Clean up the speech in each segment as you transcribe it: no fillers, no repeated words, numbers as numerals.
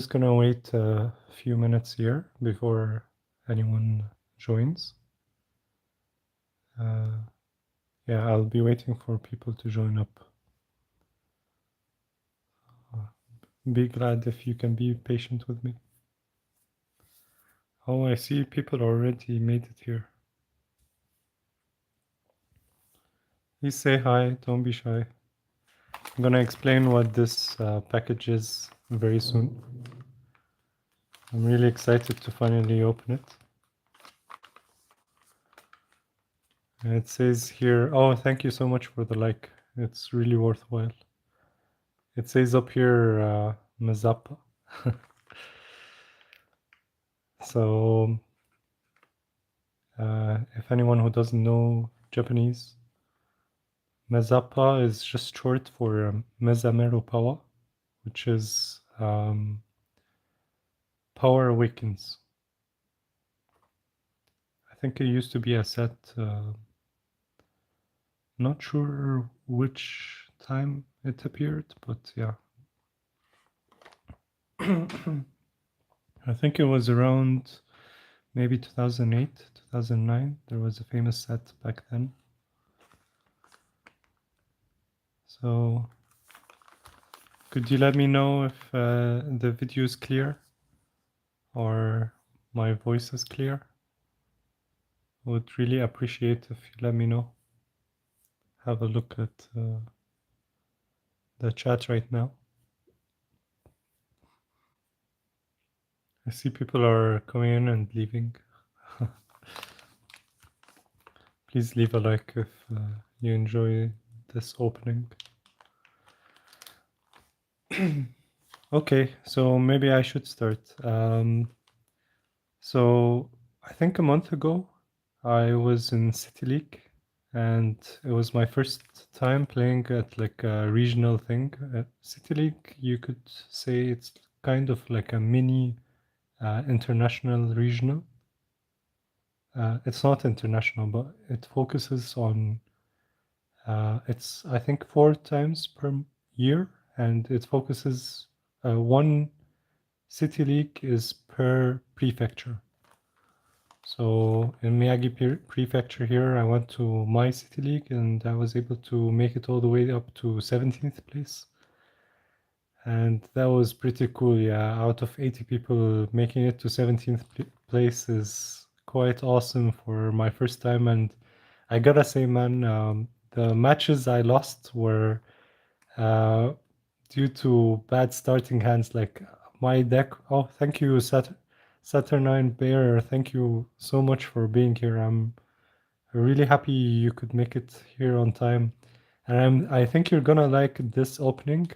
Just gonna wait a few minutes here before anyone joins. Yeah, I'll be waiting for people to join up. Be glad if you can be patient with me. Oh, I see people already made it here. Please say hi, don't be shy. I'm gonna explain what this package is very soon. I'm really excited to finally open it. And it says here, oh, thank you so much for the like. It's really worthwhile. It says up here, Mazapa. So, if anyone who doesn't know Japanese, Mazapa is just short for Mezameru Power, which is Power Awakens. I think it used to be a set, not sure which time it appeared, but yeah. I think it was around maybe 2008, 2009. There was a famous set back then. So, could you let me know if the video is clear or my voice is clear? I would really appreciate if you let me know. Have a look at the chat right now. I see people are coming in and leaving. Please leave a like if you enjoy this opening. Okay, so maybe I should start. So I think a month ago I was in City League, and it was my first time playing at like a regional thing. City League, you could say it's kind of like a mini international regional. It's not international, but it focuses on, it's I think 4 times per year, and it focuses, one City League is per prefecture. So in Miyagi Prefecture here, I went to my City League and I was able to make it all the way up to 17th place. And that was pretty cool, yeah. Out of 80 people, making it to 17th place is quite awesome for my first time. And I gotta say, man, the matches I lost were due to bad starting hands. Like my deck. Oh, thank you, Saturnine Bear. Thank you so much for being here. I'm really happy you could make it here on time, and I think you're gonna like this opening.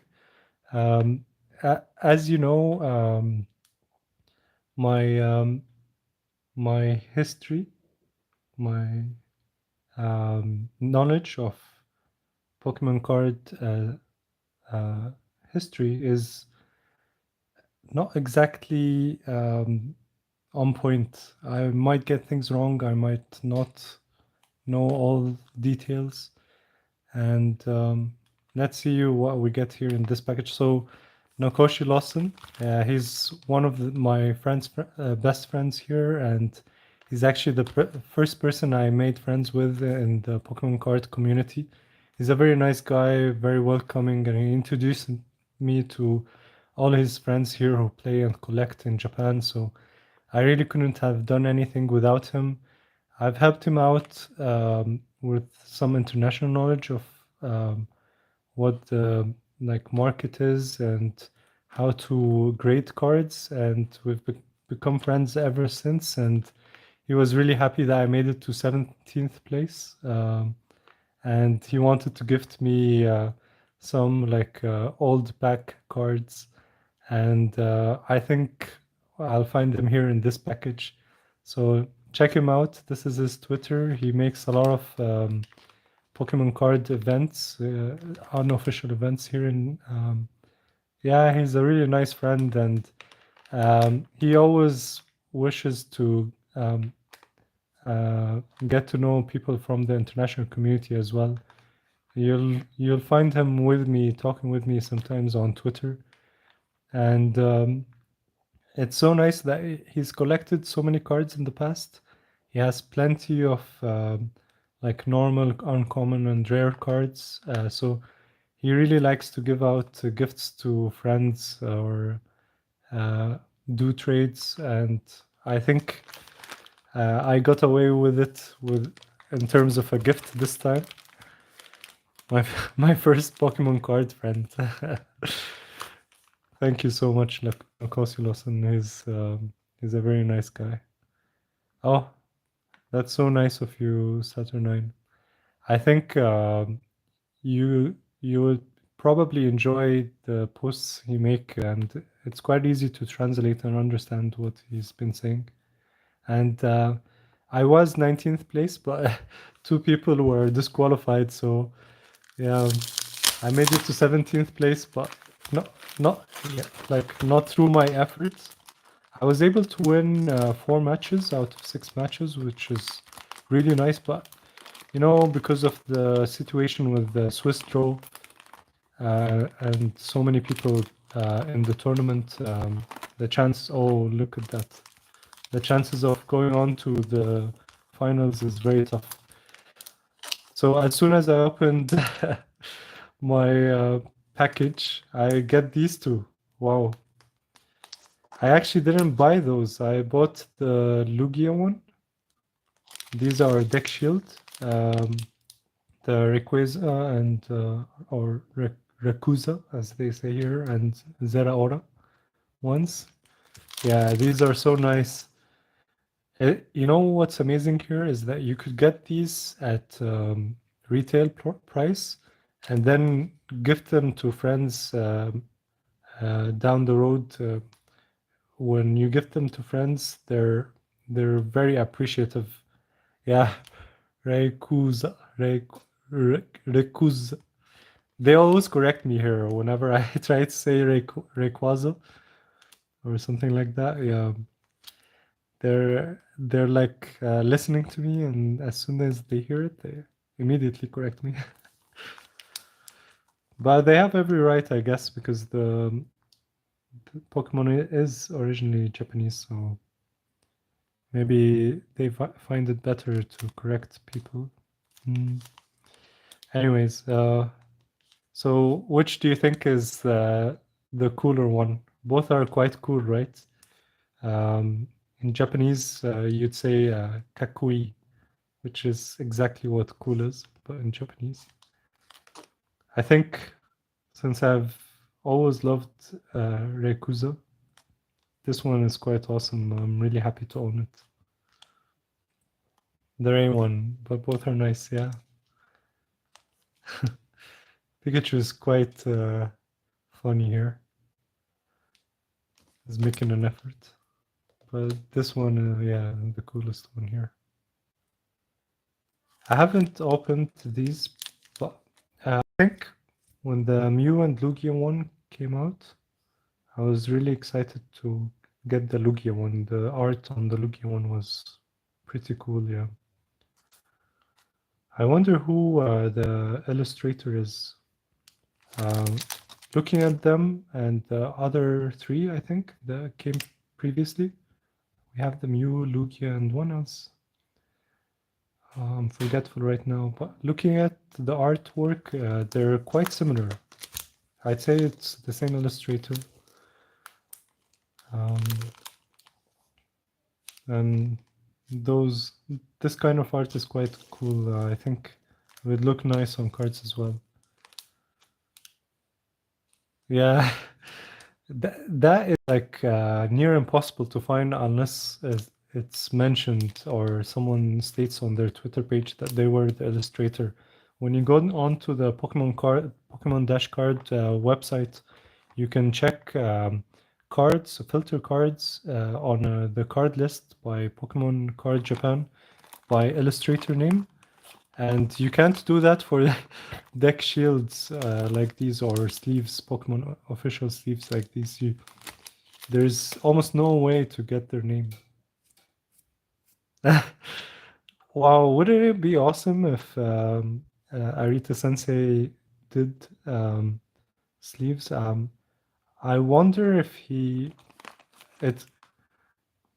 As you know, my my history, my knowledge of Pokemon card history is not exactly on point. I might get things wrong. I might not know all details. And let's see what we get here in this package. So Nakoshi Lawson, he's one of my friends, best friends here, and he's actually the first person I made friends with in the Pokemon card community. He's a very nice guy, very welcoming, and he introduced me to all his friends here who play and collect in Japan. So I really couldn't have done anything without him. I've helped him out with some international knowledge of what the like market is and how to grade cards, and we've become friends ever since. And he was really happy that I made it to 17th place, and he wanted to gift me some like old pack cards, and I think I'll find them here in this package. So check him out. This is his Twitter. He makes a lot of Pokemon card events, unofficial events here in. Yeah, he's a really nice friend, and he always wishes to get to know people from the international community as well. You'll find him with me, talking with me sometimes on Twitter, and It's so nice that he's collected so many cards in the past. He has plenty of like normal, uncommon, and rare cards. So he really likes to give out gifts to friends or do trades, and I think I got away with it in terms of a gift this time. My my first Pokemon card friend. Thank you so much, Lawson. He's a very nice guy. Oh, that's so nice of you, Saturnine. I think you would probably enjoy the posts he make, and it's quite easy to translate and understand what he's been saying. And I was 19th place, but two people were disqualified, so yeah, I made it to 17th place, but not yeah, like not through my efforts. I was able to win 4 matches out of 6 matches, which is really nice. But you know, because of the situation with the Swiss draw and so many people in the tournament, the chance. Oh, look at that! The chances of going on to the finals is very tough. So as soon as I opened my package, I get these two. Wow. I actually didn't buy those. I bought the Lugia one. These are deck shield. The Rayquaza and or Rekuza, as they say here, and Zeraora ones. Yeah, these are so nice. You know what's amazing here is that you could get these at retail price and then gift them to friends down the road. When you gift them to friends, they're very appreciative. Yeah, Raykuza, Raykuza. They always correct me here whenever I try to say Rayquaza or something like that. Yeah, they're like listening to me, and as soon as they hear it, they immediately correct me. But they have every right, I guess, because the Pokemon is originally Japanese, so maybe they find it better to correct people. Anyways, so which do you think is the cooler one? Both are quite cool, right? In Japanese, you'd say kakui, which is exactly what cool is, but in Japanese. I think since I've always loved Raykuza, this one is quite awesome. I'm really happy to own it. There ain't one, but both are nice, yeah. Pikachu is quite funny here. He's making an effort. But this one, yeah, the coolest one here. I haven't opened these, but I think when the Mew and Lugia one came out, I was really excited to get the Lugia one. The art on the Lugia one was pretty cool, yeah. I wonder who the illustrator is. Looking at them and the other three, I think, that came previously. We have the Mew, Lugia, and one else. I'm forgetful right now, but looking at the artwork, they're quite similar. I'd say it's the same illustrator. And this kind of art is quite cool. I think it would look nice on cards as well. Yeah, that is like near impossible to find unless it's mentioned or someone states on their Twitter page that they were the illustrator. When you go onto the Pokemon Dash Card website, you can check cards, filter cards on the card list by Pokemon Card Japan by illustrator name, and you can't do that for deck shields like these or sleeves, Pokemon official sleeves like these. There's almost no way to get their name. Wow, wouldn't it be awesome if Arita Sensei did sleeves? I wonder it.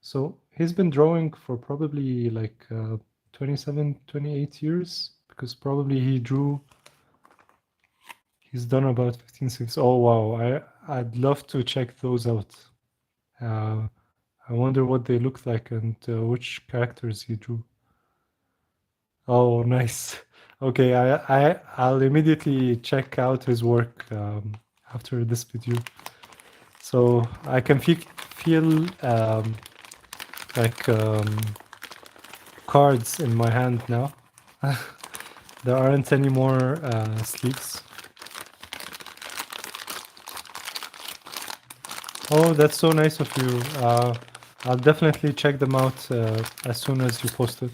So he's been drawing for probably like 27, 28 years, because probably he's done about 15, 6. Oh wow, I'd love to check those out. I wonder what they look like and which characters he drew. Oh, nice. Okay, I'll immediately check out his work after this video. So I can feel like cards in my hand now. There aren't any more sleeves. Oh, that's so nice of you. I'll definitely check them out as soon as you post it.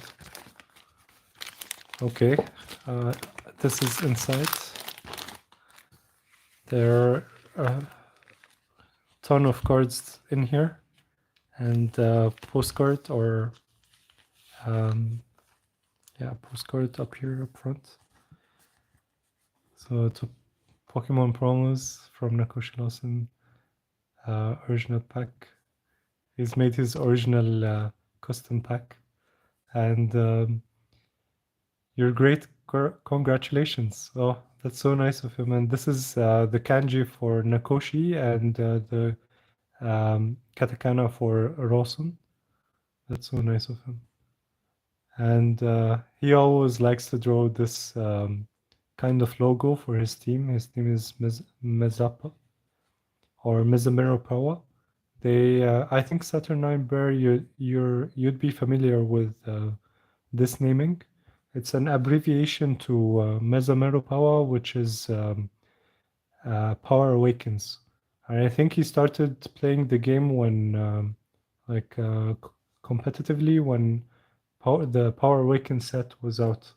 Okay, this is inside. There are a ton of cards in here, and postcard or yeah, postcard up here up front. So to Pokemon promos from Lawson, original pack. He's made his original custom pack, and you're great. Congratulations! Oh, that's so nice of him. And this is the kanji for Nakoshi and the katakana for Lawson. That's so nice of him. And he always likes to draw this kind of logo for his team. His team is Mezapa or Mezamero Power. They, I think Saturnine Bear, you'd be familiar with this naming. It's an abbreviation to Mezamero Power, which is Power Awakens. And I think he started playing the game when, like, competitively when the Power Awakens set was out.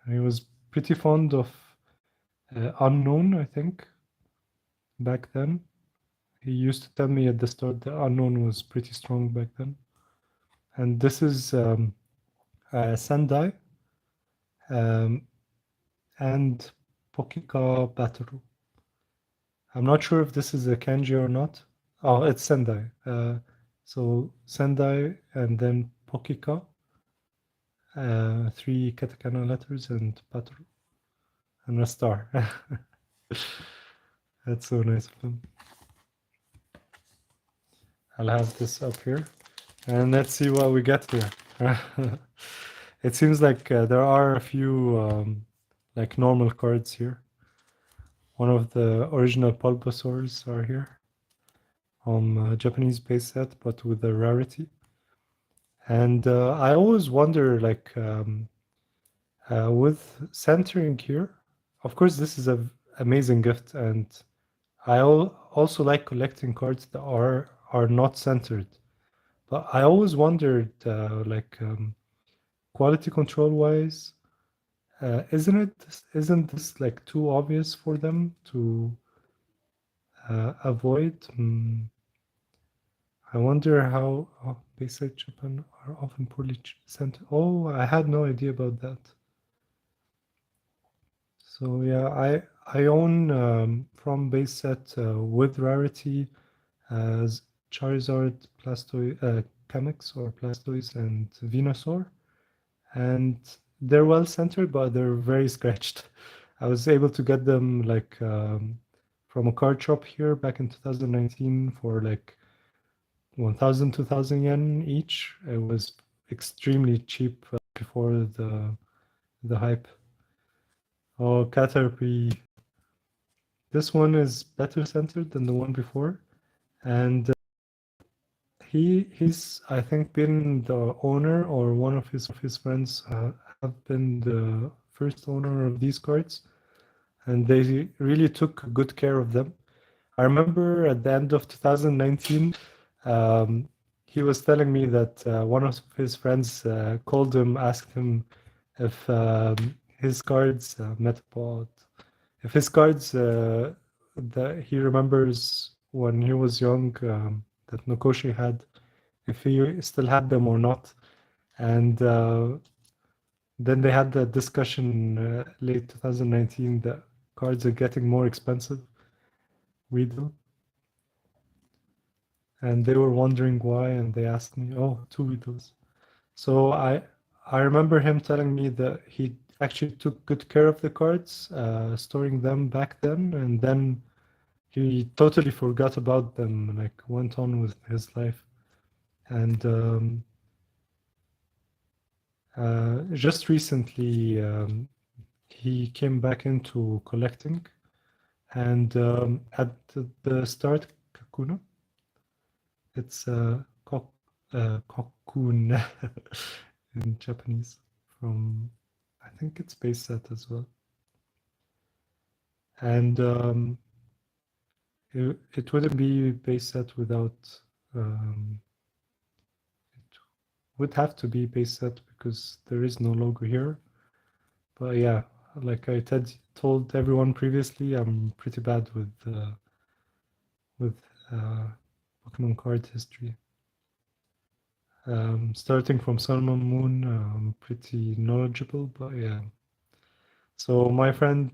And he was pretty fond of Unknown, I think, back then. He used to tell me at the start that Unknown was pretty strong back then. And this is Sendai and Pokika Bataru. I'm not sure if this is a kanji or not. Oh, it's Sendai. So Sendai and then Pokika, 3 katakana letters, and Bataru, and a star. That's so nice of him. I'll have this up here, and let's see what we get here. It seems like there are a few like normal cards here. One of the original Bulbasaurs are here on Japanese base set, but with a rarity. And I always wonder, like, with centering here, of course, this is an amazing gift, and I also like collecting cards that are not centered. But I always wondered, like, quality control wise, isn't this like too obvious for them to avoid? I wonder how base set Japan are often poorly centered. Oh, I had no idea about that. So yeah, I own from base set with rarity as Charizard, Blastoise, Camex or Blastoise, and Venusaur, and they're well centered, but they're very scratched. I was able to get them like from a card shop here back in 2019 for like 1,000, 2,000 yen each. It was extremely cheap before the hype. Oh, Caterpie. This one is better centered than the one before, and he's I think been the owner, or one of his friends have been the first owner of these cards, and they really took good care of them. I remember at the end of 2019, he was telling me that one of his friends called him, asked him if his cards Metapod, if his cards that he remembers when he was young, that Nokoshi had, if he still had them or not. And then they had that discussion late 2019 that cards are getting more expensive. We do. and they were wondering why, and they asked me, "Oh, two Beatles." So I remember him telling me that he actually took good care of the cards, storing them back then, and then he totally forgot about them, and like went on with his life. And just recently, he came back into collecting, and at the start, Kakuna, it's cocoon in Japanese. From I think it's base set as well, and it wouldn't be base set without. It would have to be base set because there is no logo here. But yeah, like I told everyone previously, I'm pretty bad with uh, Pokemon card history. Starting from Sun and Moon, I'm pretty knowledgeable, but yeah. So my friend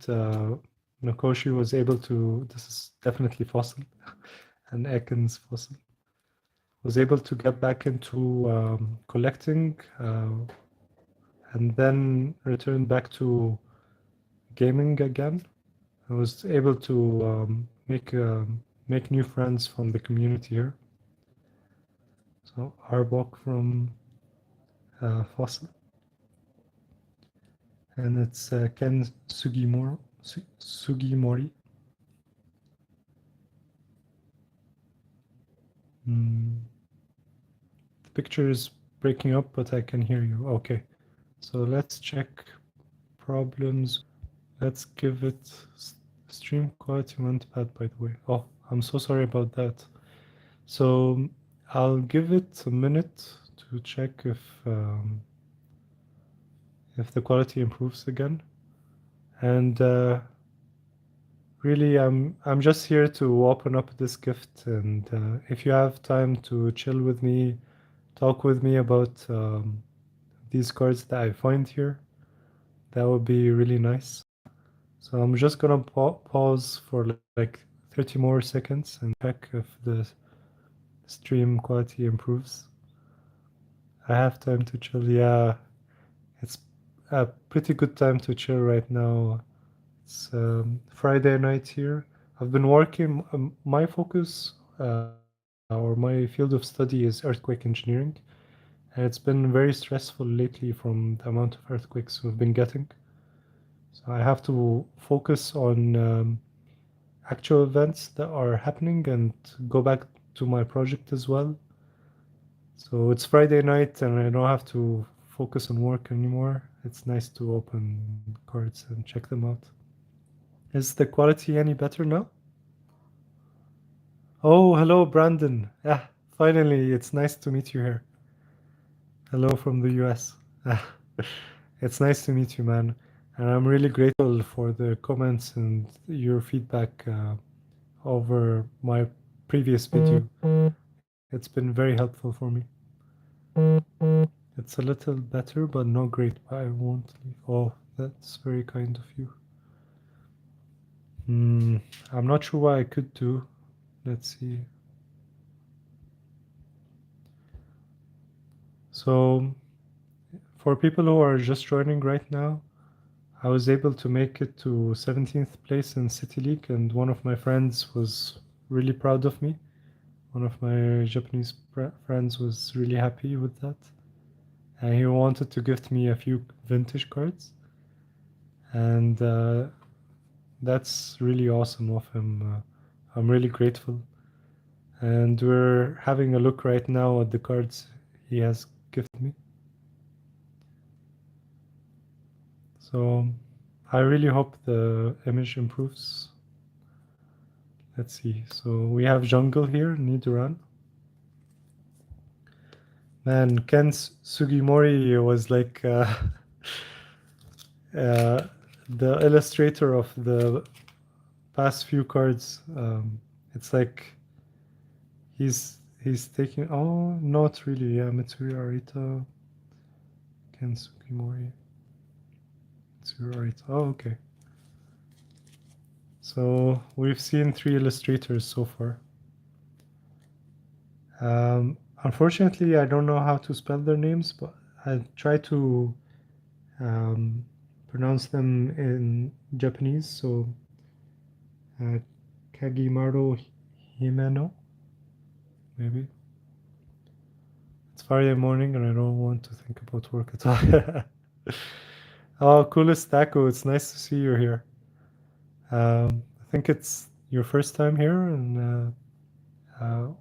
Nakoshi was able to, this is definitely fossil, and Ekin's fossil, was able to get back into collecting and then return back to gaming again. I was able to make new friends from the community here. So Arbok from Fossil, and it's Ken Sugimori. Mm, the picture is breaking up, but I can hear you. Okay, so let's check problems. Let's give it stream quality went bad, by the way. Oh, I'm so sorry about that. So I'll give it a minute to check if the quality improves again. And really, I'm just here to open up this gift. And if you have time to chill with me, talk with me about these cards that I find here, that would be really nice. So I'm just gonna pause for like 30 more seconds and check if the stream quality improves. I have time to chill. Yeah, it's a pretty good time to chill right now. It's Friday night here. I've been working. My focus or my field of study is earthquake engineering, and it's been very stressful lately from the amount of earthquakes we've been getting. So I have to focus on actual events that are happening and go back to my project as well. So it's Friday night and I don't have to focus on work anymore. It's nice to open cards and check them out. Is the quality any better now? Oh, hello, Brandon. Yeah, finally, it's nice to meet you here. Hello from the US. It's nice to meet you, man. And I'm really grateful for the comments and your feedback over my previous video. It's been very helpful for me. It's a little better, but not great. But I won't leave. Oh, that's very kind of you. I'm not sure what I could do. Let's see. So, for people who are just joining right now, I was able to make it to 17th place in City League, and one of my friends was really proud of me. One of my Japanese friends was really happy with that. And he wanted to gift me a few vintage cards. And that's really awesome of him. I'm really grateful. And we're having a look right now at the cards he has gifted me. So I really hope the image improves. Let's see. So we have jungle here, Nidoran. Man, Ken Sugimori was like the illustrator of the past few cards. It's like he's taking. Oh, not really. Yeah, Mitsuri Arita, Ken Sugimori, Mitsuri Arita. Oh, okay. So we've seen 3 illustrators so far. Unfortunately, I don't know how to spell their names, but I try to um, pronounce them in Japanese. So, uh, Kagimaru Himeno, maybe. It's Friday morning and I don't want to think about work at all. Oh, coolest Taco. It's nice to see you here. I think it's your first time here and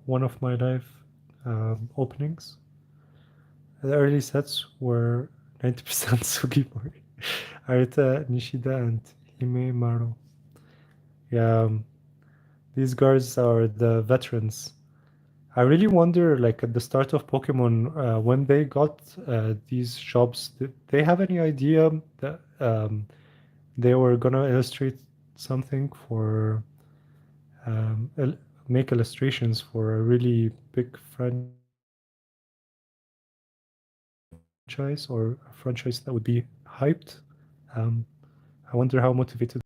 one of my live openings. The early sets were 90% Sugimori, Arita Nishida, and Hime Maru. Yeah, these guys are the veterans. I really wonder, like at the start of Pokemon, when they got these jobs, did they have any idea that they were gonna illustrate something for um, il- make illustrations for a really big franchise or a franchise that would be hyped? Um, I wonder how motivated.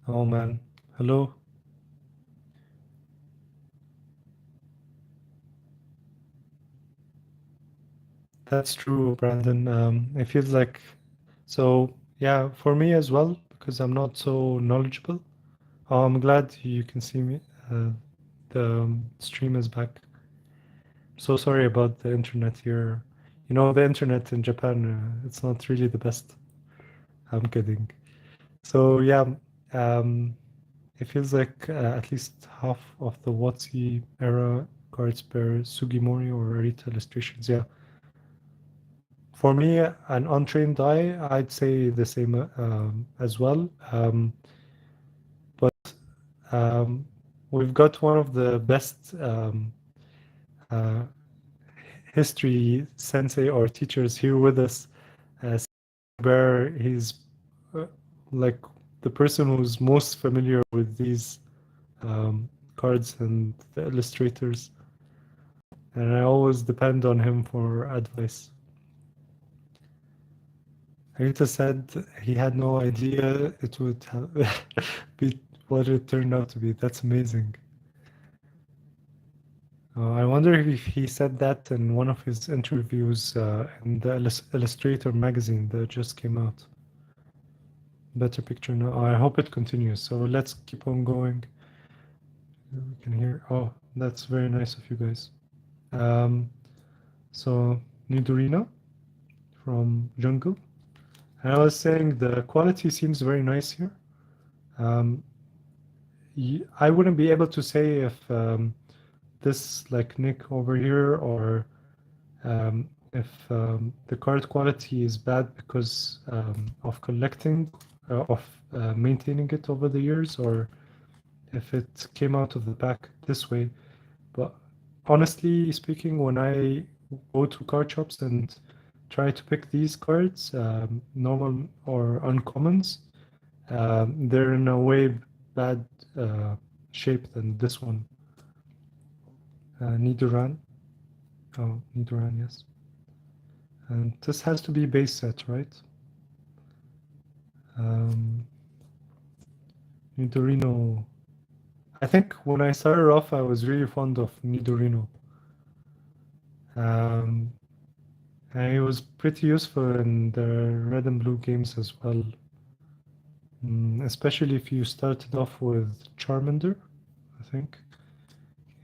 Oh man, hello. That's true, Brandon. It feels like so. Yeah, for me as well, because I'm not so knowledgeable. Oh, I'm glad you can see me. Uh, the stream is back. So sorry about the internet here. You know, the internet in Japan, it's not really the best. I'm kidding. So yeah, um, it feels like at least half of the WotC era cards bear Sugimori or Arita illustrations. Yeah, for me, an untrained eye, I'd say the same as well. But um, we've got one of the best uh, history sensei or teachers here with us, uh, where he's uh, like the person who's most familiar with these cards and the illustrators, and I always depend on him for advice. Rita said he had no idea it would be what it turned out to be. That's amazing. I wonder if he said that in one of his interviews in the Illustrator magazine that just came out. Better picture now. I hope it continues. So let's keep on going. We can hear. Oh, that's very nice of you guys. Um, so Nidorina from Jungle. And I was saying the quality seems very nice here. Um, I wouldn't be able to say if this like Nick over here or if the card quality is bad because of collecting, of maintaining it over the years, or if it came out of the pack this way. But honestly speaking, when I go to card shops and try to pick these cards, normal or uncommons, they're in a way bad uh, shape than this one. Nidoran. Oh, Nidoran, yes. And this has to be base set, right? Um, Nidorino. I think when I started off, I was really fond of Nidorino. Um, and it was pretty useful in the red and blue games as well. Especially if you started off with Charmander, I think.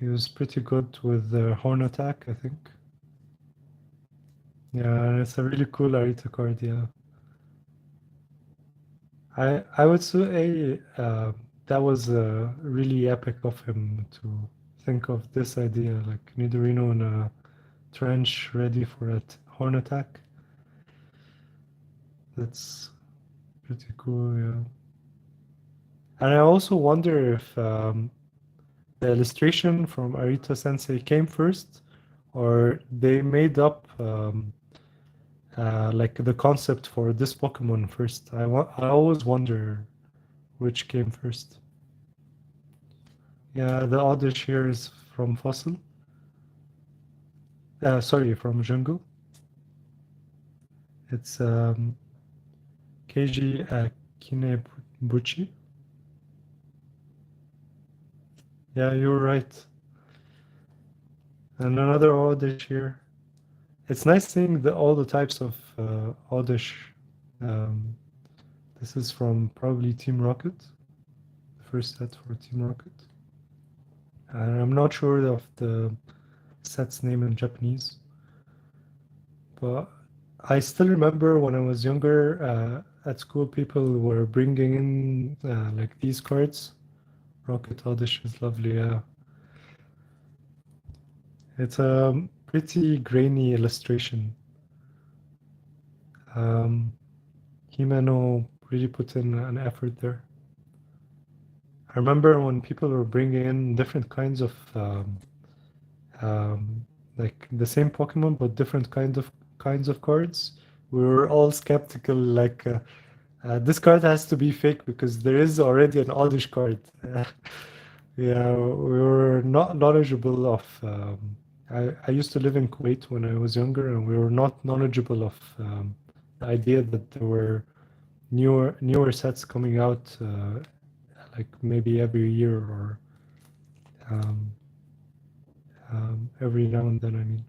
He was pretty good with the Horn Attack, I think. Yeah, it's a really cool Arita card, yeah. I would say that was really epic of him to think of this idea, like Nidorino in a trench ready for a horn attack. That's pretty cool, yeah. And I also wonder if the illustration from Arita Sensei came first, or they made up like the concept for this Pokemon first. I always wonder which came first. Yeah, the Oddish here is from Fossil. Sorry, from Jungle. It's Keiji Kinebuchi. Yeah, you're right. And another Oddish here. It's nice seeing all the types of Oddish. Um, this is from probably Team Rocket, the first set for Team Rocket. And I'm not sure of the set's name in Japanese, but I still remember when I was younger at school, people were bringing in like these cards. Rocket Oddish is lovely, yeah. It's a pretty grainy illustration. Um, Himeno really put in an effort there. I remember when people were bringing in different kinds of um, like the same Pokemon but different kinds of cards. We were all skeptical, like this card has to be fake because there is already an Oddish card. Yeah, we were not knowledgeable of. I used to live in Kuwait when I was younger, and we were not knowledgeable of the idea that there were newer sets coming out, like maybe every year or um, every now and then. I mean,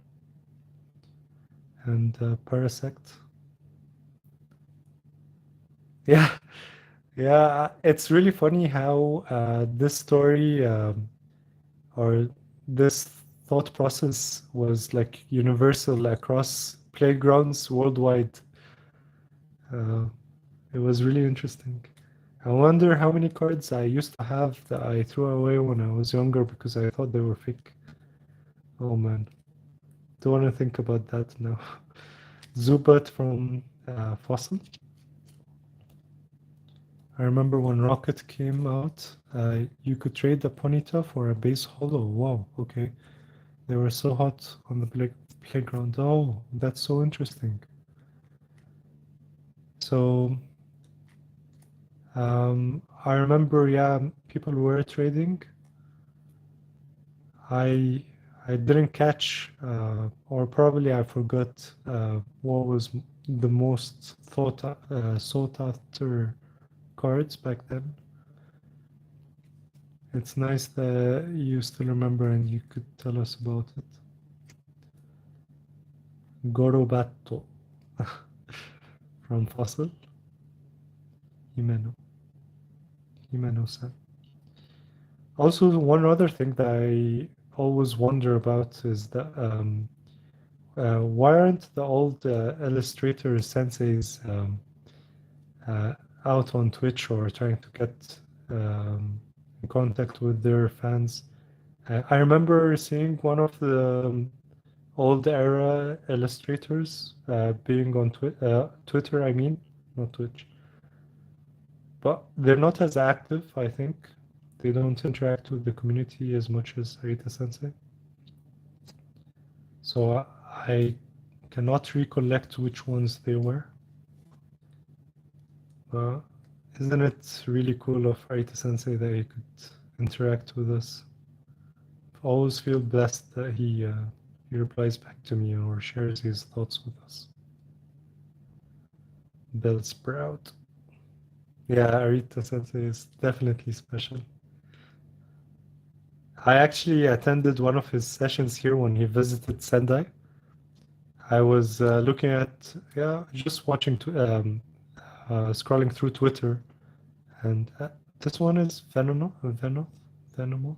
and Parasect. Yeah, yeah. It's really funny how this story or this thought process was like universal across playgrounds worldwide. Uh, it was really interesting. I wonder how many cards I used to have that I threw away when I was younger because I thought they were fake. Oh man, don't want to think about that now. Zubat from Fossil. I remember when Rocket came out, you could trade a Ponyta for a base holo. Wow, okay. They were so hot on the playground. Oh, that's so interesting. So I remember, yeah, people were trading. I I didn't catch, or probably I forgot what was the most sought after cards back then. It's nice that you still remember and you could tell us about it. Gorobato from Fossil. Himeno. Himeno-san. Also, one other thing that I always wonder about is that why aren't the old illustrator senseis uh, out on Twitch or trying to get in contact with their fans? I remember seeing one of the old era illustrators being on Twitter, I mean, not Twitch. But they're not as active, I think. They don't interact with the community as much as Arita Sensei. So I cannot recollect which ones they were. But isn't it really cool of Arita Sensei that he could interact with us? I always feel blessed that he replies back to me or shares his thoughts with us. Bell Sprout. Yeah, Arita Sensei is definitely special. I actually attended one of his sessions here when he visited Sendai. I was looking at, yeah, just watching, scrolling through Twitter, and this one is Venomoth.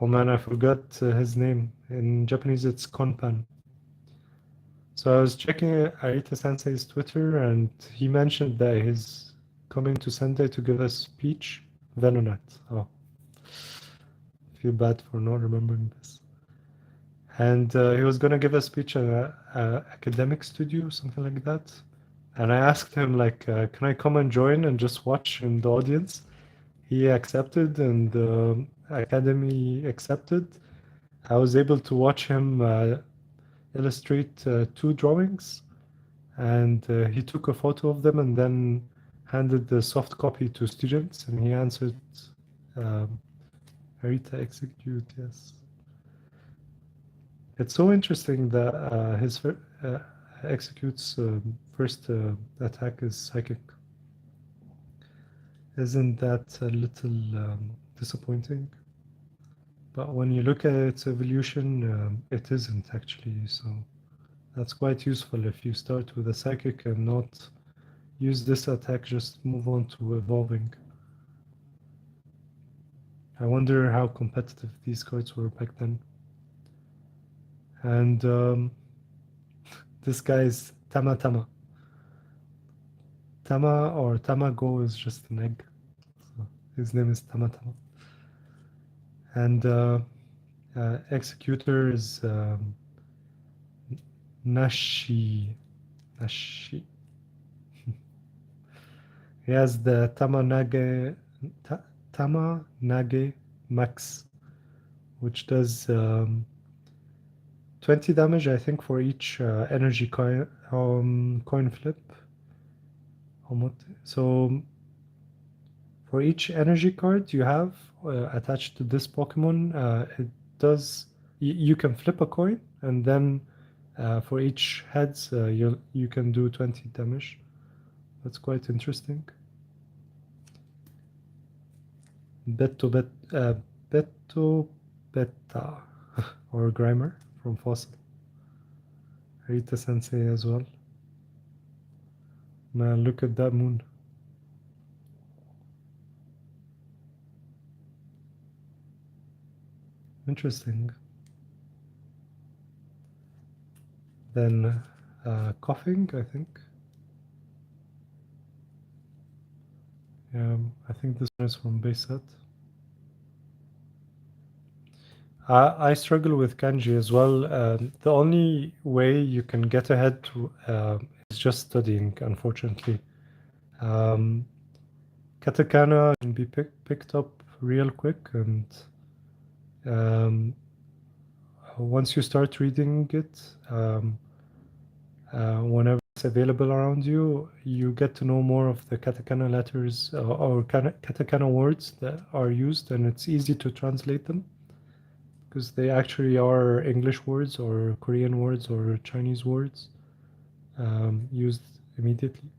Oh man, I forgot his name. In Japanese, it's Konpan. So I was checking Arita Sensei's Twitter, and he mentioned that he's coming to Sendai to give a speech. Venonat. Oh, feel bad for not remembering this. And he was going to give a speech at an academic studio, something like that. And I asked him, like, can I come and join and just watch in the audience? He accepted, and the academy accepted. I was able to watch him illustrate two drawings, and he took a photo of them and then handed the soft copy to students, and he answered, um, Arita execute, yes. It's so interesting that his executes first attack is psychic. Isn't that a little disappointing? But when you look at its evolution, it isn't actually. So that's quite useful if you start with a psychic and not use this attack, just move on to evolving. I wonder how competitive these cards were back then. And this guy is Tama Tama. Tama or Tamago is just an egg. So his name is Tama Tama. And Executor is Nashi. Nashi. He has the Tama Nage Max, which does 20 damage, I think, for each energy coin flip. So for each energy card you have attached to this Pokemon, it does. You can flip a coin, and then for each heads, you can do 20 damage. That's quite interesting. Beto Beta or Grimer from Fossil. Rita Sensei as well. Man, look at that moon. Interesting. Then Coughing, I think. I think this one is from base set. I struggle with kanji as well. The only way you can get ahead is just studying, unfortunately. Katakana can be picked up real quick, and once you start reading it, whenever it's available around you, you get to know more of the katakana letters or katakana words that are used, and it's easy to translate them because they actually are English words or Korean words or Chinese words used immediately.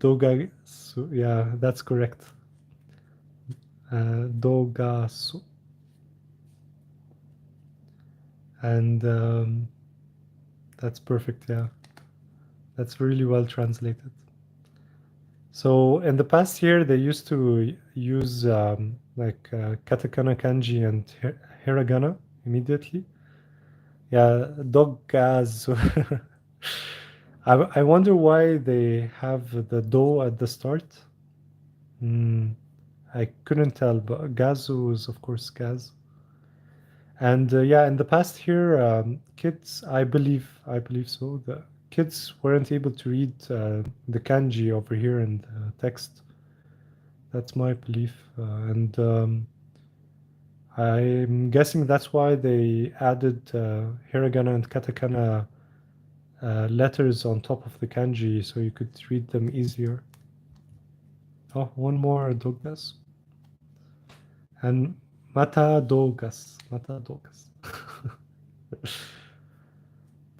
Dogasu, yeah, that's correct. Dogasu. And that's perfect, yeah. That's really well translated. So in the past year, they used to use like katakana kanji and hiragana immediately. Yeah, dogazu. I wonder why they have the do at the start. I couldn't tell, but gazu is of course gaz. And yeah, in the past here, kids, I believe so. The kids weren't able to read the kanji over here in the text. That's my belief, and I'm guessing that's why they added hiragana and katakana letters on top of the kanji, so you could read them easier. Oh, one more dogas. And mata dogas. Mata dogas.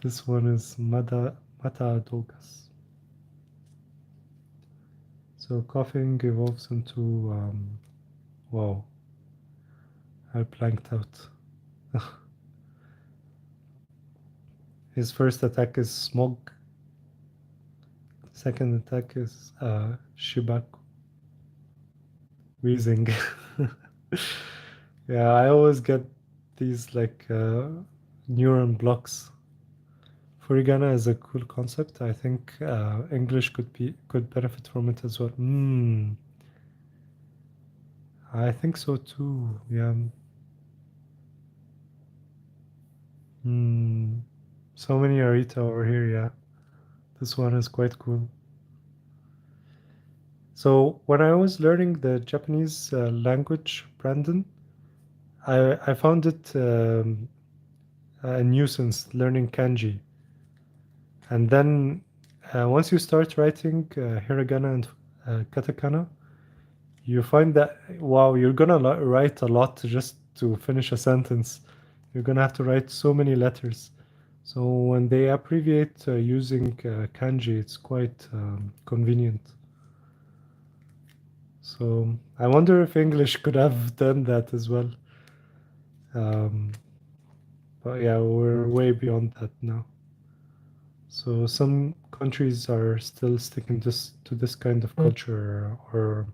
This one is mata dogas. So coughing evolves into wow. I blanked out. His first attack is smog. Second attack is Shibaku. Wheezing. Yeah, I always get these like neuron blocks. Furigana is a cool concept. I think English could benefit from it as well. I think so too. Yeah. So many Arita over here. Yeah, this one is quite cool. So when I was learning the Japanese language, Brandon, I found it a nuisance learning kanji. And then once you start writing hiragana and katakana, you find that, wow, you're gonna write a lot just to finish a sentence. You're gonna have to write so many letters. So when they abbreviate using kanji, it's quite convenient. So I wonder if English could have done that as well. Um, but yeah, we're way beyond that now. So some countries are still sticking to this kind of culture or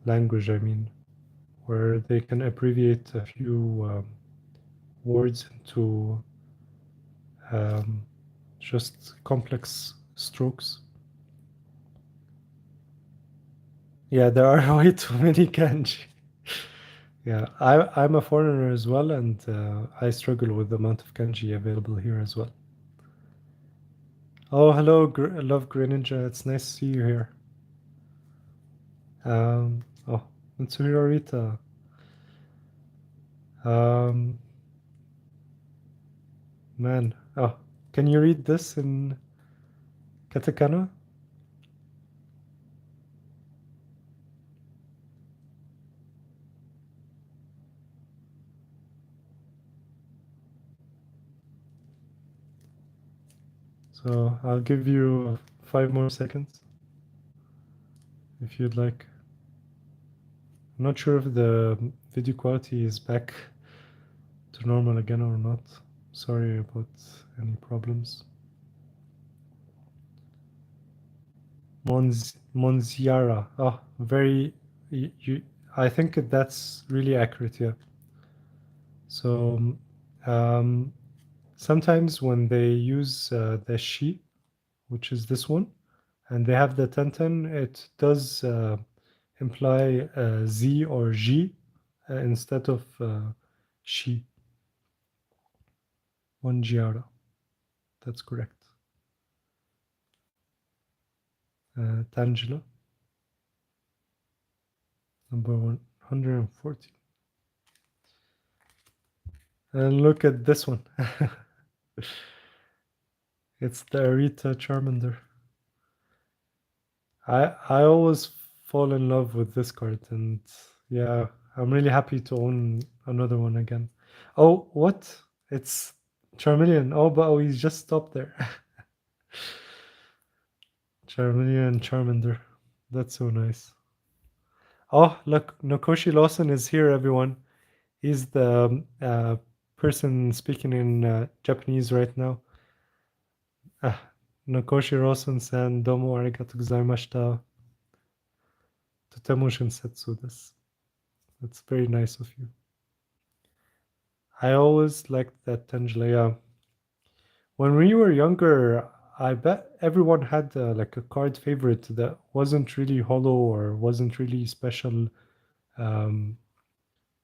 language, I mean, where they can abbreviate a few words into um, just complex strokes. Yeah, there are way too many kanji. Yeah, I'm a foreigner as well, and I struggle with the amount of kanji available here as well. Oh, hello, love Greninja. It's nice to see you here. Oh, Mitsuhiro Rita. Um, man. Oh, can you read this in katakana? So I'll give you 5 more seconds if you'd like. I'm not sure if the video quality is back to normal again or not. Sorry about any problems. Monziara. Oh, very. I think that's really accurate. Yeah. So um, sometimes when they use the she, which is this one, and they have the tenten, it does imply z or g instead of she. Monziara. That's correct. Tangela, number 140. And look at this one. It's the Arita Charmander. I always fall in love with this card, and yeah, I'm really happy to own another one again. Oh, what? It's Charmeleon. Oh, but oh, he's just stopped there. Charmeleon Charmander. That's so nice. Oh, look, Nokoshi Lawson is here, everyone. He's the person speaking in Japanese right now. Ah, Nakoshi Rosen-san, domo arigatou gozaimashita. Totemo shinsetsu desu. That's very nice of you. I always liked that Tangela. When we were younger, I bet everyone had like a card favorite that wasn't really hollow or wasn't really special um,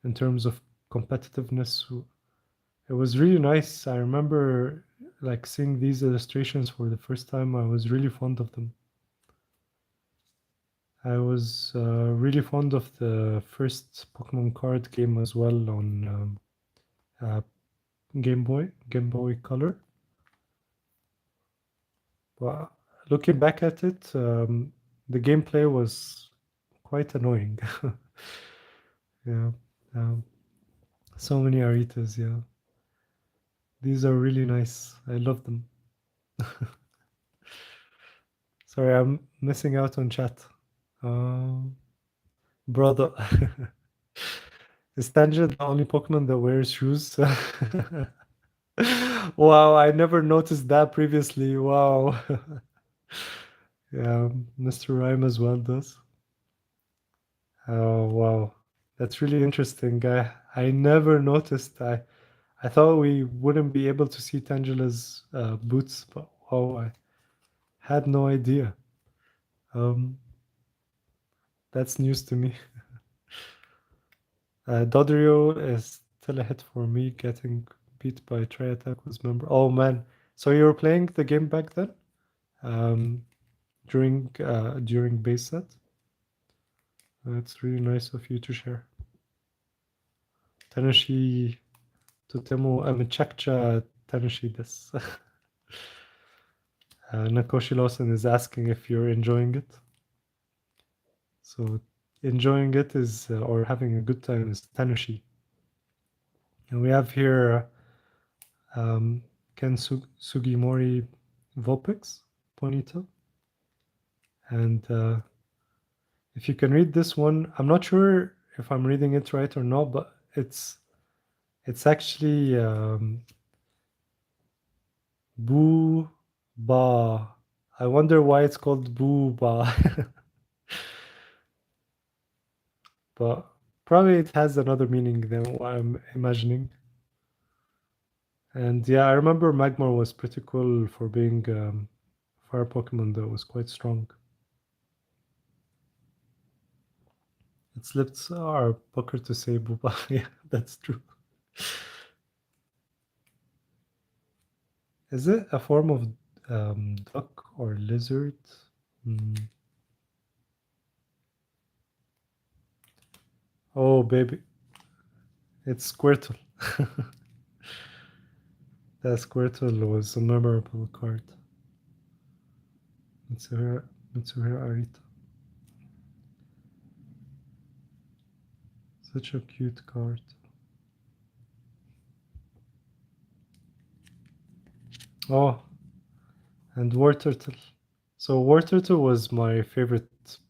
in terms of competitiveness. It was really nice. I remember like seeing these illustrations for the first time. I was really fond of them. I was really fond of the first Pokemon card game as well on uh, Game Boy Color. But looking back at it, the gameplay was quite annoying. Yeah, um, so many Aritas. Yeah, these are really nice. I love them. Sorry, I'm missing out on chat. Brother, is Tangent the only Pokemon that wears shoes? Wow, I never noticed that previously. Wow. Yeah, Mr. Rhyme as well does. Oh, wow. That's really interesting. I never noticed. I thought we wouldn't be able to see Tangela's boots, but wow, I had no idea. Um, that's news to me. Dodrio is still a hit for me. Getting beat by Tri-Attack was member. Oh man, so you were playing the game back then? Um, during base set? That's really nice of you to share. Tanashi totemo amechakcha Tanashi desu. Nakoshi Lawson is asking if you're enjoying it. So enjoying it is or having a good time is Tanashi. And we have here Ken Sugimori Vulpix Ponyta. And if you can read this one, I'm not sure if I'm reading it right or not, but it's It's actually Boo Ba. I wonder why it's called Boo Ba. But probably it has another meaning than what I'm imagining. And yeah, I remember Magmar was pretty cool for being fire Pokemon that was quite strong. It slipped our Poker to say Booba. Yeah, that's true. Is it a form of duck or lizard? Hmm. Oh, baby. It's Squirtle. That Squirtle was a memorable card. Mitsuhira Arita. Such a cute card. Oh, and War Turtle. So War Turtle was my favorite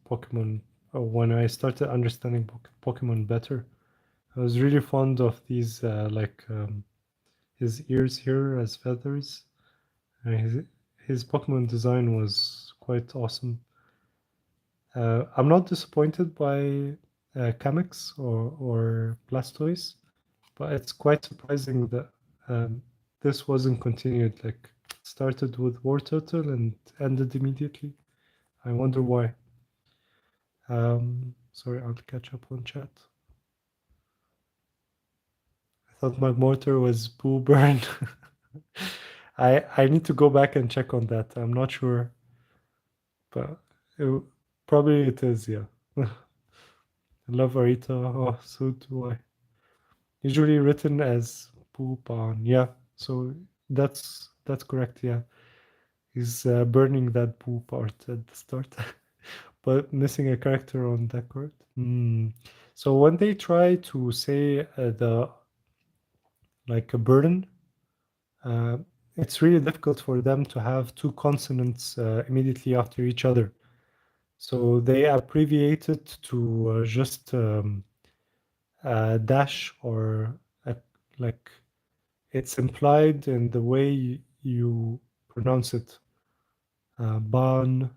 Pokemon when I started understanding Pokemon better. I was really fond of these his ears here as feathers. His Pokemon design was quite awesome. I'm not disappointed by Kamix or Blastoise, but it's quite surprising that um, this wasn't continued. Like, it started with War Turtle and ended immediately. I wonder why. Sorry, I'll catch up on chat. I thought my motor was Boo Burn. I need to go back and check on that. I'm not sure, but it, probably it is. Yeah. I love Arita. Oh, so do I. Usually written as Pupan. Yeah, so that's correct. Yeah, he's burning that poo part at the start, but missing a character on that card. So when they try to say the like a burden, uh, it's really difficult for them to have two consonants immediately after each other. So they abbreviate it to just dash or a, like it's implied in the way you pronounce it, ban,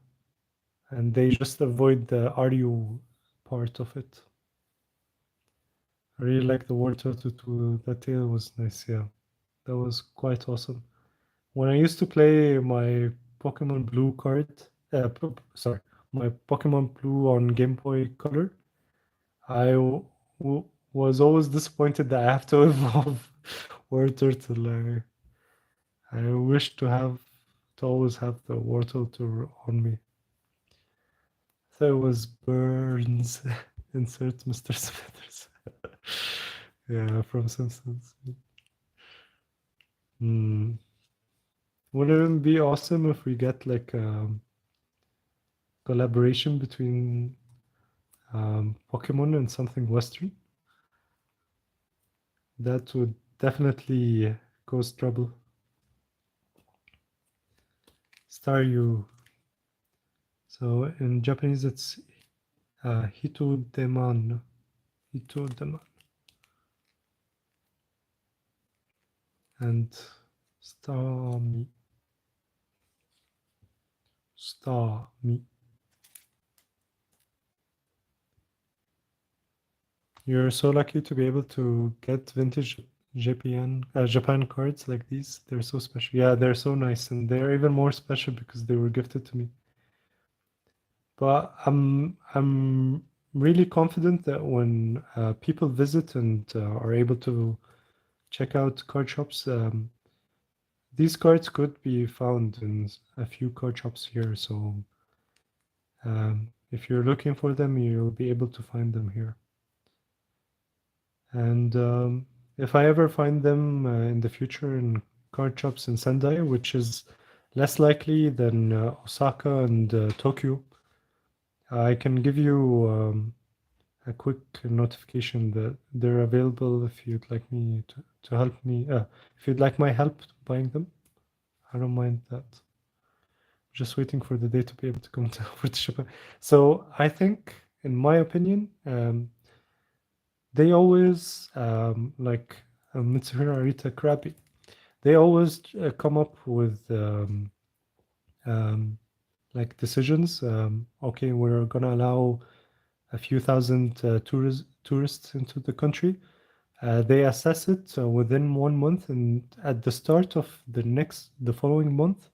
and they just avoid the RU part of it. I really like the word to the tail was nice, yeah. That was quite awesome. When I used to play my Pokemon Blue card, sorry, my Pokemon Blue on Game Boy Color, I was always disappointed that I have to evolve Word Turtle. I wish to always have the Wartle on me. So it was Burns. Insert Mr. Smithers. Yeah, from Simpsons. Hmm. Wouldn't it be awesome if we get like a collaboration between Pokemon and something Western? That would definitely cause trouble. Staryu. So in Japanese, it's Hitodeman. Hitodeman. And Starmie. Starmie. You're so lucky to be able to get vintage Japan cards like these. They're so special. Yeah, they're so nice, and they're even more special because they were gifted to me. But I'm really confident that when people visit and are able to check out card shops, these cards could be found in a few card shops here. So if you're looking for them, you'll be able to find them here. And if I ever find them in the future in card shops in Sendai, which is less likely than Osaka and Tokyo, I can give you a quick notification that they're available if you'd like me to help me. If you'd like my help buying them, I don't mind that. Just waiting for the day to be able to come to over to Japan. So I think, in my opinion, they always like Mitsuhiro Arita Krabi. They always come up with um, like decisions. Okay, we're gonna allow a few thousand tourists into the country. They assess it within 1 month, and at the start of the following month,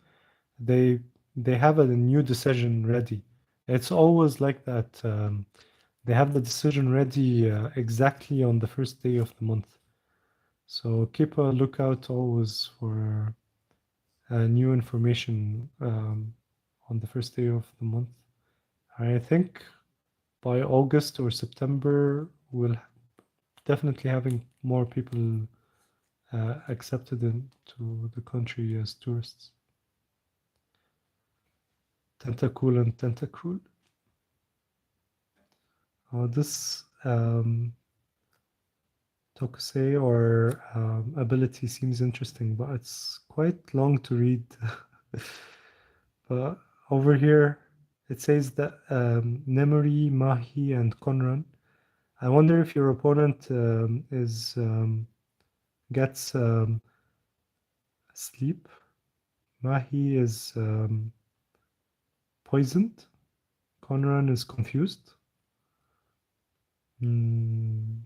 they they have a new decision ready. It's always like that. They have the decision ready exactly on the first day of the month. So keep a lookout always for new information on the first day of the month. I think by August or September, we'll definitely having more people accepted into the country as tourists. Tentacool and Tentacruel. Oh, this Tokusei or ability seems interesting, but it's quite long to read. But over here, it says that Nemuri, Mahi, and Conran. I wonder if your opponent is gets sleep. Mahi is poisoned. Conran is confused. Mm,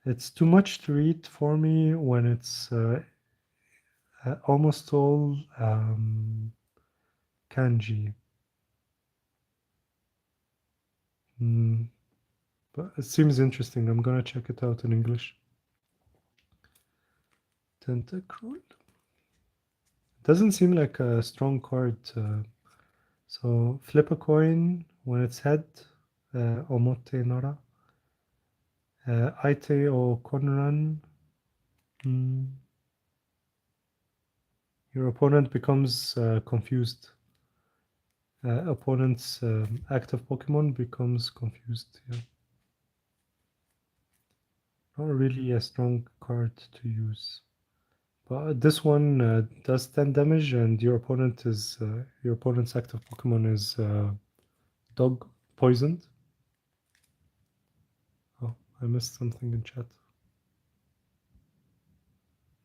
it's too much to read for me when it's almost all kanji. Mm, but it seems interesting. I'm gonna check it out in English. Tentacruel. Doesn't seem like a strong card. So flip a coin when it's head. Omote nara. Aite o Conran. Mm, your opponent becomes confused. Opponent's active Pokemon becomes confused. Yeah. Not really a strong card to use. But this one does 10 damage, and your opponent's active Pokemon is dog poisoned. Oh, I missed something in chat.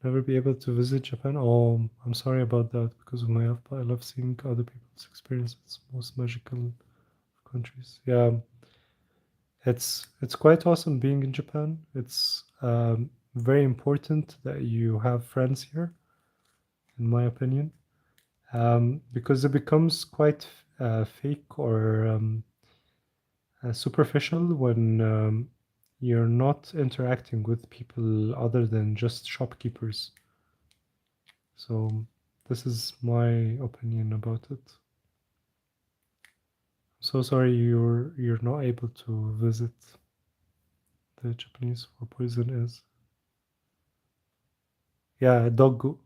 Never be able to visit Japan. Oh, I'm sorry about that because of my health, but I love seeing other people's experiences. Most magical countries. Yeah, it's quite awesome being in Japan. It's very important that you have friends here, in my opinion, because it becomes quite fake or superficial when you're not interacting with people other than just shopkeepers. So this is my opinion about it. So sorry you're not able to visit the Japanese for poison is. Yeah, Dogu.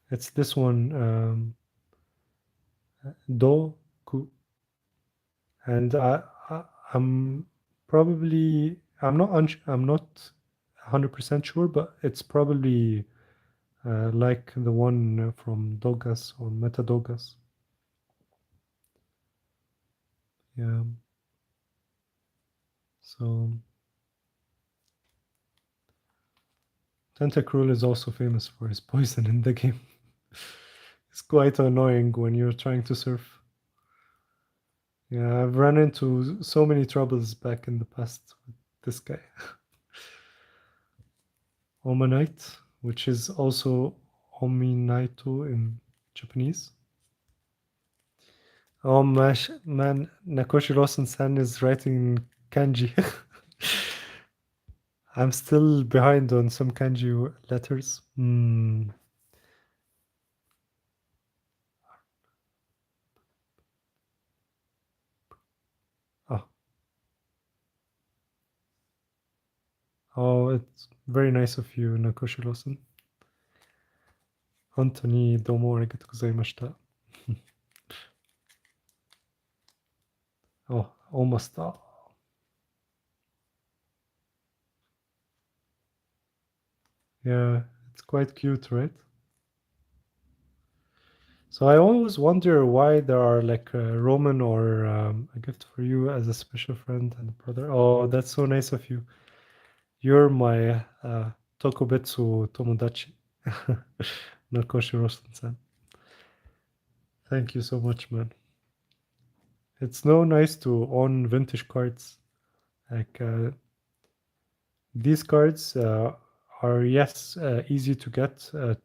It's this one, Doku. And I'm probably I'm not 100% sure, but it's probably like the one from Dogas or Metadogas. Yeah. So Tentacruel is also famous for his poison in the game. It's quite annoying when you're trying to surf. Yeah, I've run into so many troubles back in the past with this guy. Omanite, which is also Ominaito in Japanese. Oh man, Nakoshi Lawson-san is writing kanji. I'm still behind on some kanji letters. Oh, oh, it's very nice of you, Nakoshi Lawson. 本当にどうもありがとうございました。Oh, almost. Yeah, it's quite cute, right? So I always wonder why there are like Roman or a gift for you as a special friend and brother. Oh, that's so nice of you. You're my Tokubetsu Tomodachi. Nakoshi Rosen-san. Thank you so much, man. It's so nice to own vintage cards. Like these cards are, yes, easy to get at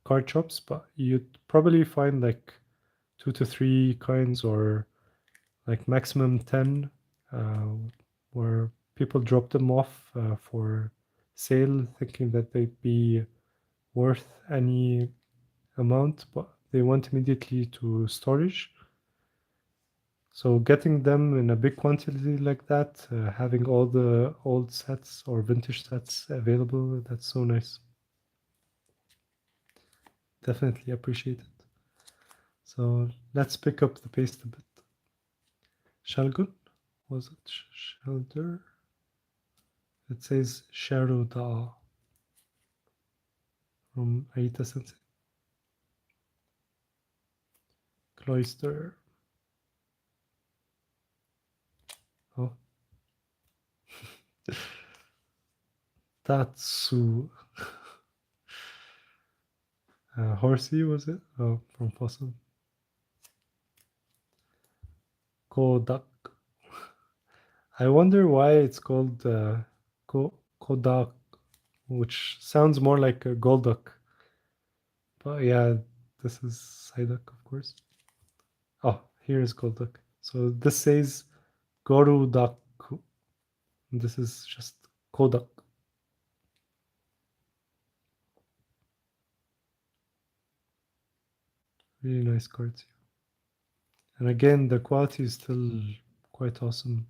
card shops, but you'd probably find like 2 to 3 kinds or like maximum 10 uh, where people drop them off for sale thinking that they'd be worth any amount, but they went immediately to storage. So getting them in a big quantity like that, having all the old sets or vintage sets available, that's so nice. Definitely appreciate it. So let's pick up the pace a bit. Shalgun? Was it Shelter? It says Sharuda from Aita Sensei. Cloister. Oh. Tatsu. Horsey, was it? Oh, from Fossil. Kodak. I wonder why it's called Kodak, which sounds more like a Golduck. But yeah, this is Psyduck, of course. Oh, here is Golduck. So this says Gorudaku. This is just Kodak. Really nice cards here. And again, the quality is still quite awesome.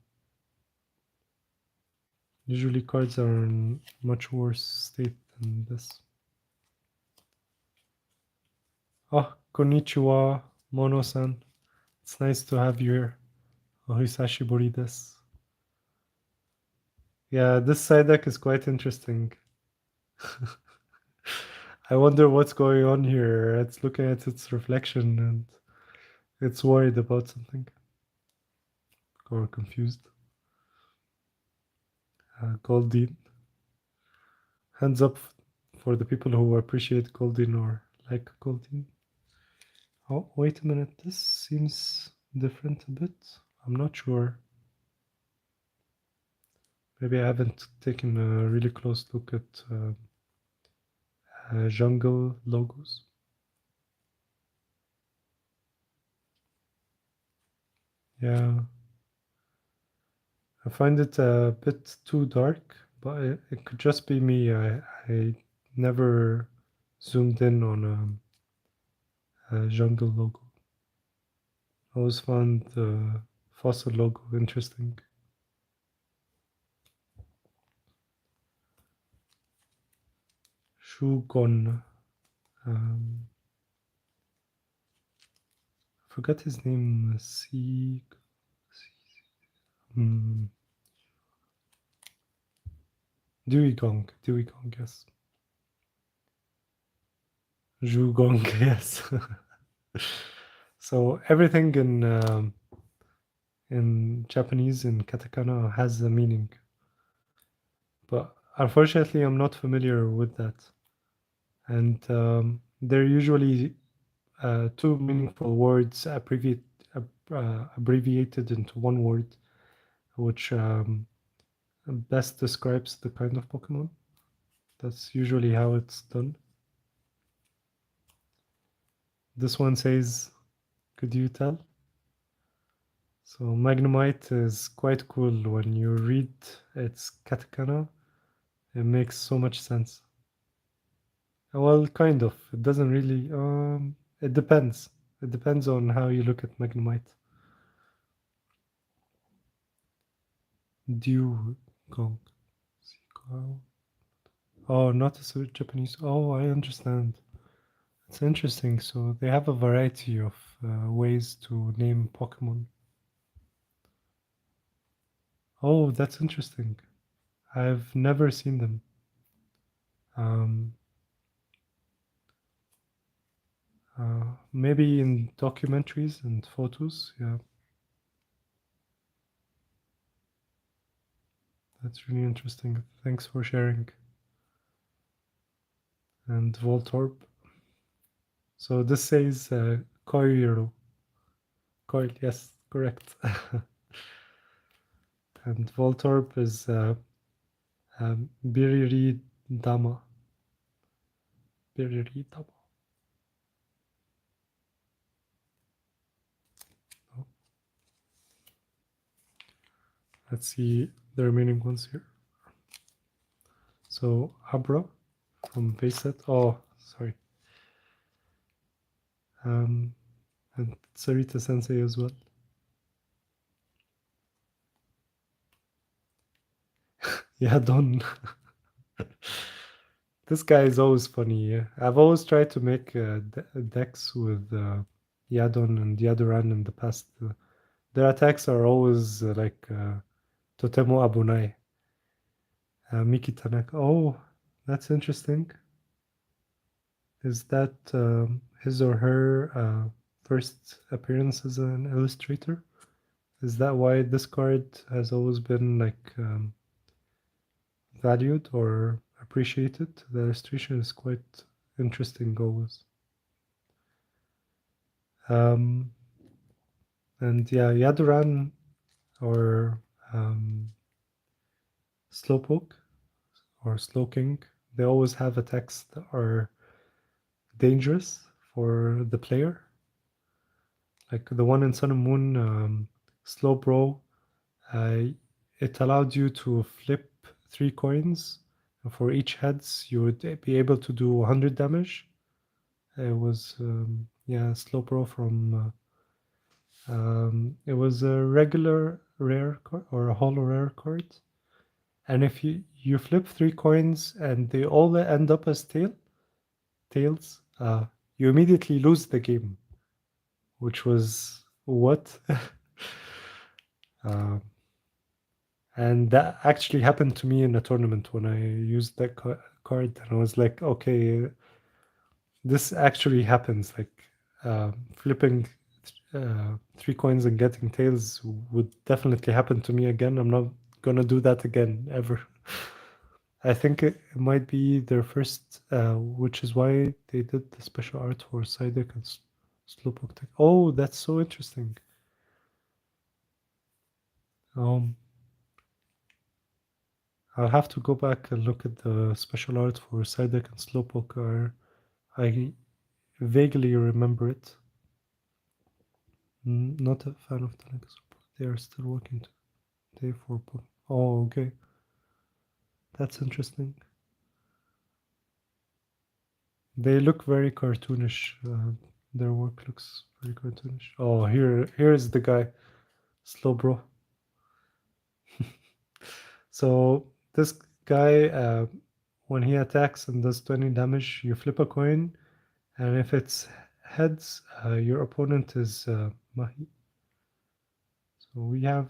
Usually cards are in much worse state than this. Oh, konnichiwa, Mono-san. It's nice to have you here. Oh, hisashiburi desu. Yeah, this side deck is quite interesting. I wonder what's going on here. It's looking at its reflection and it's worried about something or confused. Goldin. Hands up for the people who appreciate Goldin or like Goldin. Oh, wait a minute. This seems different a bit. I'm not sure. Maybe I haven't taken a really close look at jungle logos. Yeah, I find it a bit too dark, but it could just be me. I never zoomed in on a jungle logo. I always found the fossil logo interesting. Shugon. I forgot his name. Hmm. Dewey Gong, yes. Zhugong, yes. So everything in Japanese in katakana has a meaning, but unfortunately, I'm not familiar with that. And they're usually two meaningful words abbreviated into one word, which best describes the kind of Pokemon. That's usually how it's done. This one says, could you tell? So Magnemite is quite cool. When you read its katakana, it makes so much sense. Well, kind of. It doesn't really. It depends. It depends on how you look at Magnemite. Dugong. Oh, not as a Japanese. Oh, I understand. It's interesting. So they have a variety of ways to name Pokemon. Oh, that's interesting. I've never seen them. Um, Maybe in documentaries and photos. Yeah, that's really interesting. Thanks for sharing. And Voltorb. So this says Koiro. Coil, yes, correct. And Voltorb is Biriri Dama. Biriri Dama. Oh, let's see the remaining ones here. So Abra from Bayset. Oh, sorry. And Sarita Sensei as well. Yeah, Don. This guy is always funny. Yeah. I've always tried to make decks with Yadon and Yadoran in the past. Their attacks are always like Totemo Abunai. Miki Tanaka. Oh, that's interesting. Is that his or her first appearance as an illustrator? Is that why this card has always been like valued or appreciated? The illustration is quite interesting always. And yeah, Yaduran or Slowpoke or Slowking, they always have attacks that are dangerous for the player. Like the one in Sun and Moon, Slowbro, it allowed you to flip 3 coins. For each heads, you would be able to do 100 damage. It was, yeah, Slowbro from, it was a regular rare card or a holo rare card. And if you flip 3 coins and they all end up as tails, you immediately lose the game, which was what? uh, and that actually happened to me in a tournament when I used that card, and I was like, okay, this actually happens. Like flipping 3 coins and getting tails would definitely happen to me again. I'm not gonna do that again ever. I think it might be their first, which is why they did the special art for Psyduck and Slowpoke Tech. Oh, that's so interesting. Um, I'll have to go back and look at the special art for Psyduck and Slowpoke. I vaguely remember it. Not a fan of Tanaka support. They are still working today for. Oh, okay. That's interesting. They look very cartoonish. Their work looks very cartoonish. Oh, here's the guy, Slowbro. So this guy, when he attacks and does 20 damage, you flip a coin, and if it's heads, your opponent is Mahi. So we have.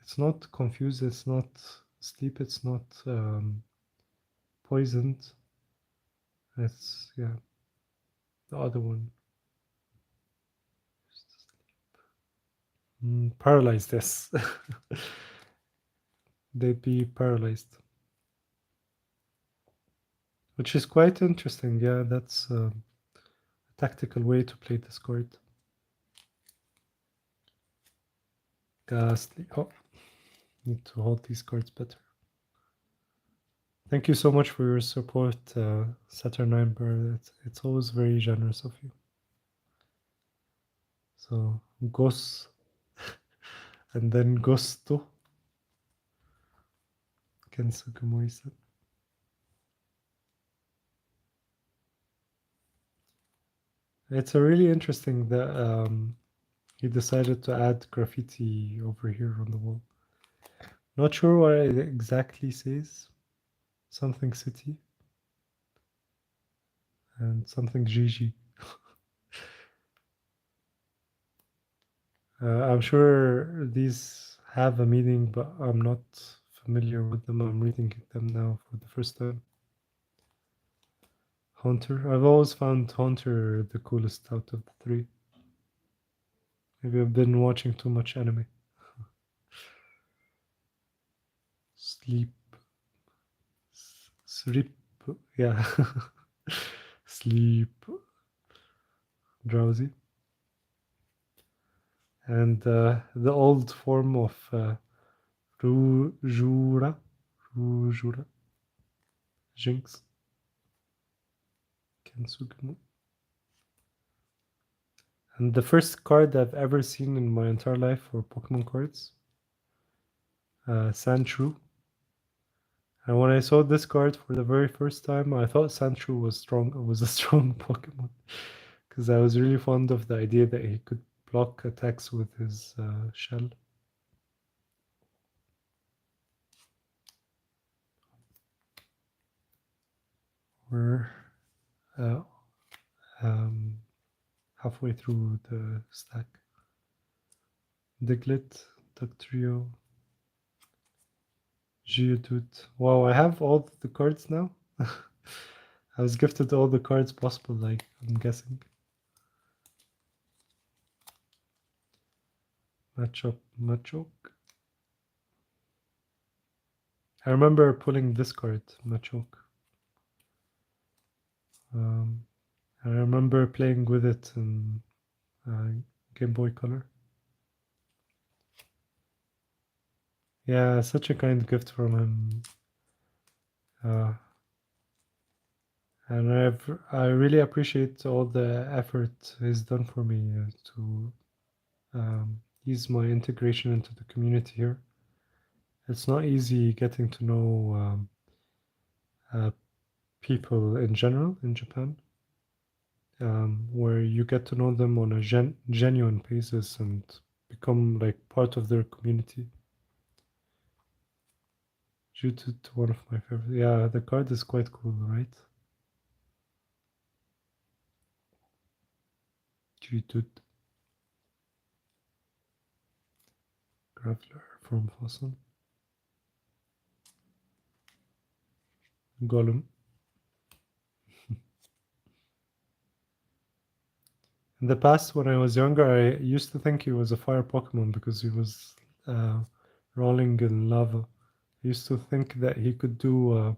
It's not confused. It's not sleep. It's not poisoned. It's yeah, the other one. Paralyzed. Yes, they'd be paralyzed, which is quite interesting. Yeah, that's a tactical way to play this card. Ghastly. Oh, need to hold these cards better. Thank you so much for your support, Saturnine Bird. It's always very generous of you. So, Gos, and then Gosto. Kensuke Moise. It's a really interesting that he decided to add graffiti over here on the wall. Not sure what it exactly says. Something city and something Gigi. I'm sure these have a meaning, but I'm not familiar with them. I'm reading them now for the first time. Haunter. I've always found Haunter the coolest out of the three. Maybe I've been watching too much anime. Sleep. Sleep. Yeah. Sleep. Drowsy. And the old form of Rujura. Rujura. Jinx. Kensugamu. And the first card I've ever seen in my entire life for Pokemon cards, Sandshrew. And when I saw this card for the very first time, I thought Sandshrew was strong. Was a strong Pokemon because I was really fond of the idea that he could block attacks with his shell. We're uh, um, halfway through the stack. Diglett, Dugtrio, Geodude. Wow, I have all the cards now. I was gifted all the cards possible, like, I'm guessing. Matchup, Machoke. I remember pulling this card, Machoke. I remember playing with it in Game Boy Color. Yeah, such a kind gift from him. And I really appreciate all the effort he's done for me to ease my integration into the community here. It's not easy getting to know people in general in Japan, where you get to know them on a genuine basis and become like part of their community. Due to one of my favorites. Yeah, the card is quite cool, right? Geodude. Graveler from Lawson. Golem. In the past, when I was younger, I used to think he was a fire Pokemon because he was rolling in lava. I used to think that he could do.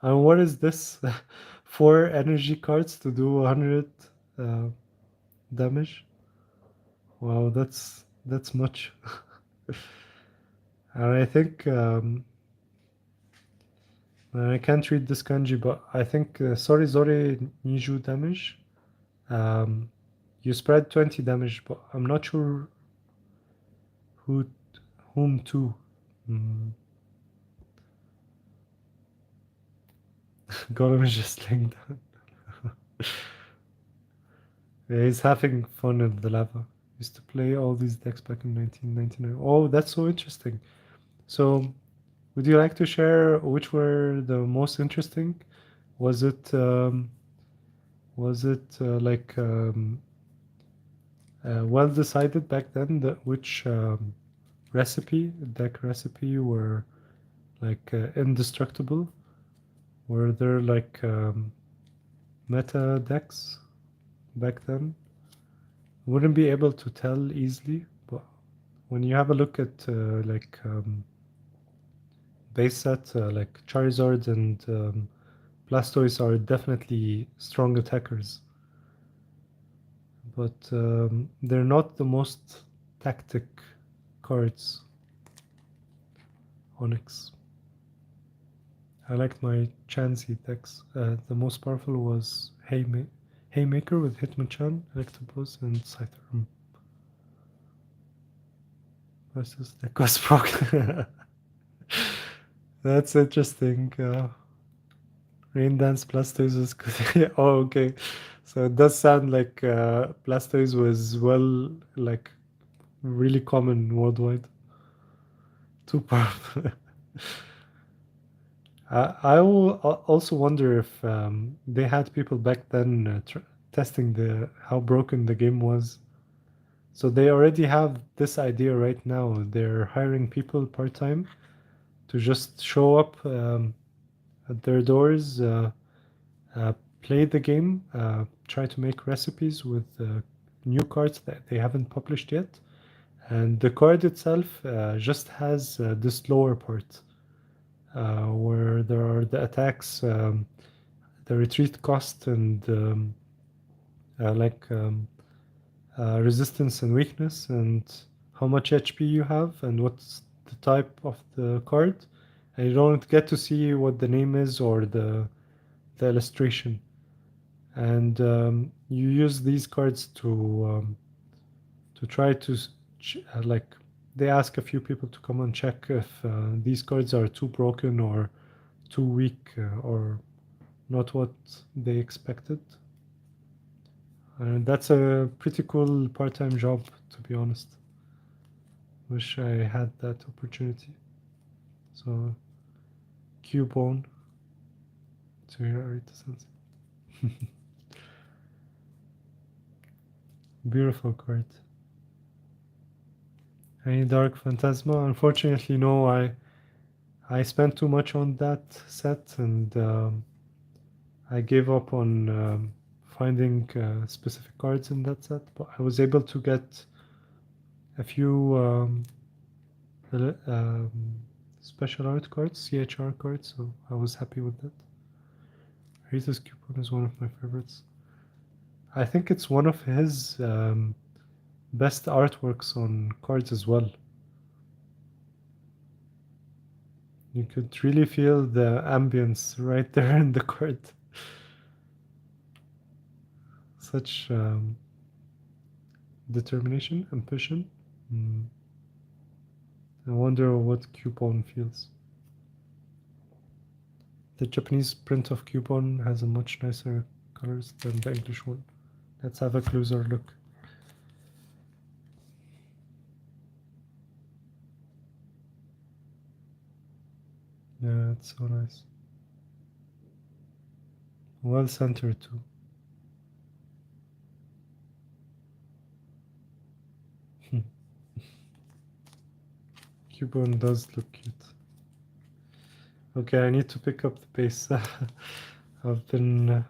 What is this? 4 energy cards to do 100 damage. Wow, that's much. And I think I can't read this kanji, but I think Sorizore Niju damage. Um, you spread 20 damage, but I'm not sure who, whom to. Mm. Golem is just laying down. Yeah, he's having fun in the lava. Used to play all these decks back in 1999. Oh, that's so interesting. So, would you like to share which were the most interesting? Was it well decided back then that which deck recipe were like indestructible? Were there like meta decks back then? Wouldn't be able to tell easily, but when you have a look at base set, like Charizard and Blastoise are definitely strong attackers, but they're not the most tactic cards. Onyx. I liked my Chansey decks. The most powerful was Haymaker with Hitmonchan, Electabuzz, and Scyther. Versus deck was broken. That's interesting. Rain Dance Blastoise was good. Oh, okay. So it does sound like Blastoise was like really common worldwide. Too powerful. I will also wonder if they had people back then testing how broken the game was. So they already have this idea right now. They're hiring people part-time to just show up at their doors, uh, play the game, try to make recipes with new cards that they haven't published yet. And the card itself just has this lower part where there are the attacks, the retreat cost, and resistance and weakness, and how much HP you have, and what's the type of the card. And you don't get to see what the name is or the illustration. And you use these cards to try to like they ask a few people to come and check if these cards are too broken or too weak or not what they expected. And that's a pretty cool part-time job, to be honest. Wish I had that opportunity. So, Cubone. So here are it. Beautiful card. Any Dark Phantasma? Unfortunately, no. I spent too much on that set, and I gave up on finding specific cards in that set. But I was able to get a few special art cards, CHR cards, so I was happy with that. Rita's Coupon is one of my favorites. I think it's one of his best artworks on cards as well. You could really feel the ambience right there in the card. Such determination, ambition. I wonder what Coupon feels. The Japanese print of Coupon has a much nicer colors than the English one. Let's have a closer look. Yeah, it's so nice. Well centered too. Coupon does look cute. Okay, I need to pick up the pace. I've been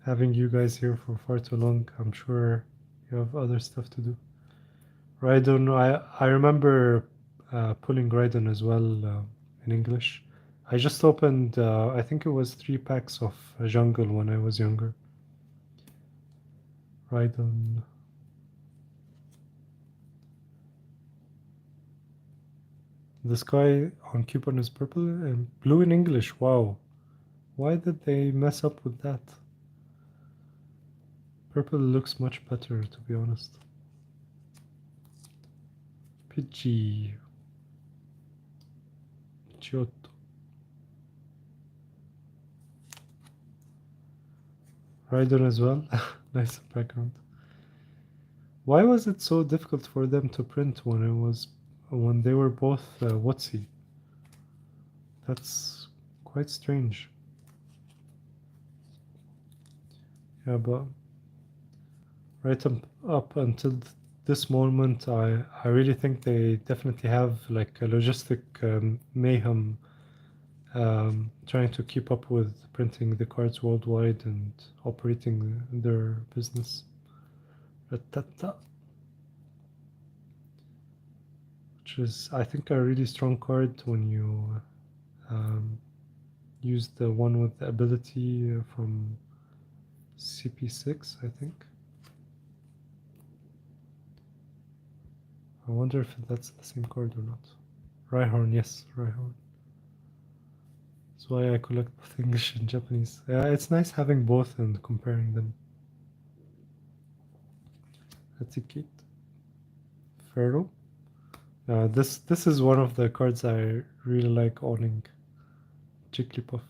having you guys here for far too long. I'm sure you have other stuff to do. Raidon, I remember pulling Raidon as well in English. I just opened, I think it was 3 packs of Jungle when I was younger. Raidon. The sky on Coupon is purple and blue in English. Wow. Why did they mess up with that? Purple looks much better, to be honest. Pidgey. Giotto. Raidon as well. Nice background. Why was it so difficult for them to print when they were both WotC? That's quite strange. Yeah, but right up until this moment, I really think they definitely have like a logistic mayhem trying to keep up with printing the cards worldwide and operating their business. Which is, I think, a really strong card when you use the one with the ability from CP6, I think. I wonder if that's the same card or not. Rhyhorn, yes, Rhyhorn. That's why I collect both English and Japanese. Yeah, it's nice having both and comparing them. Etiquette. Pharaoh. This is one of the cards I really like owning. Jigglypuff.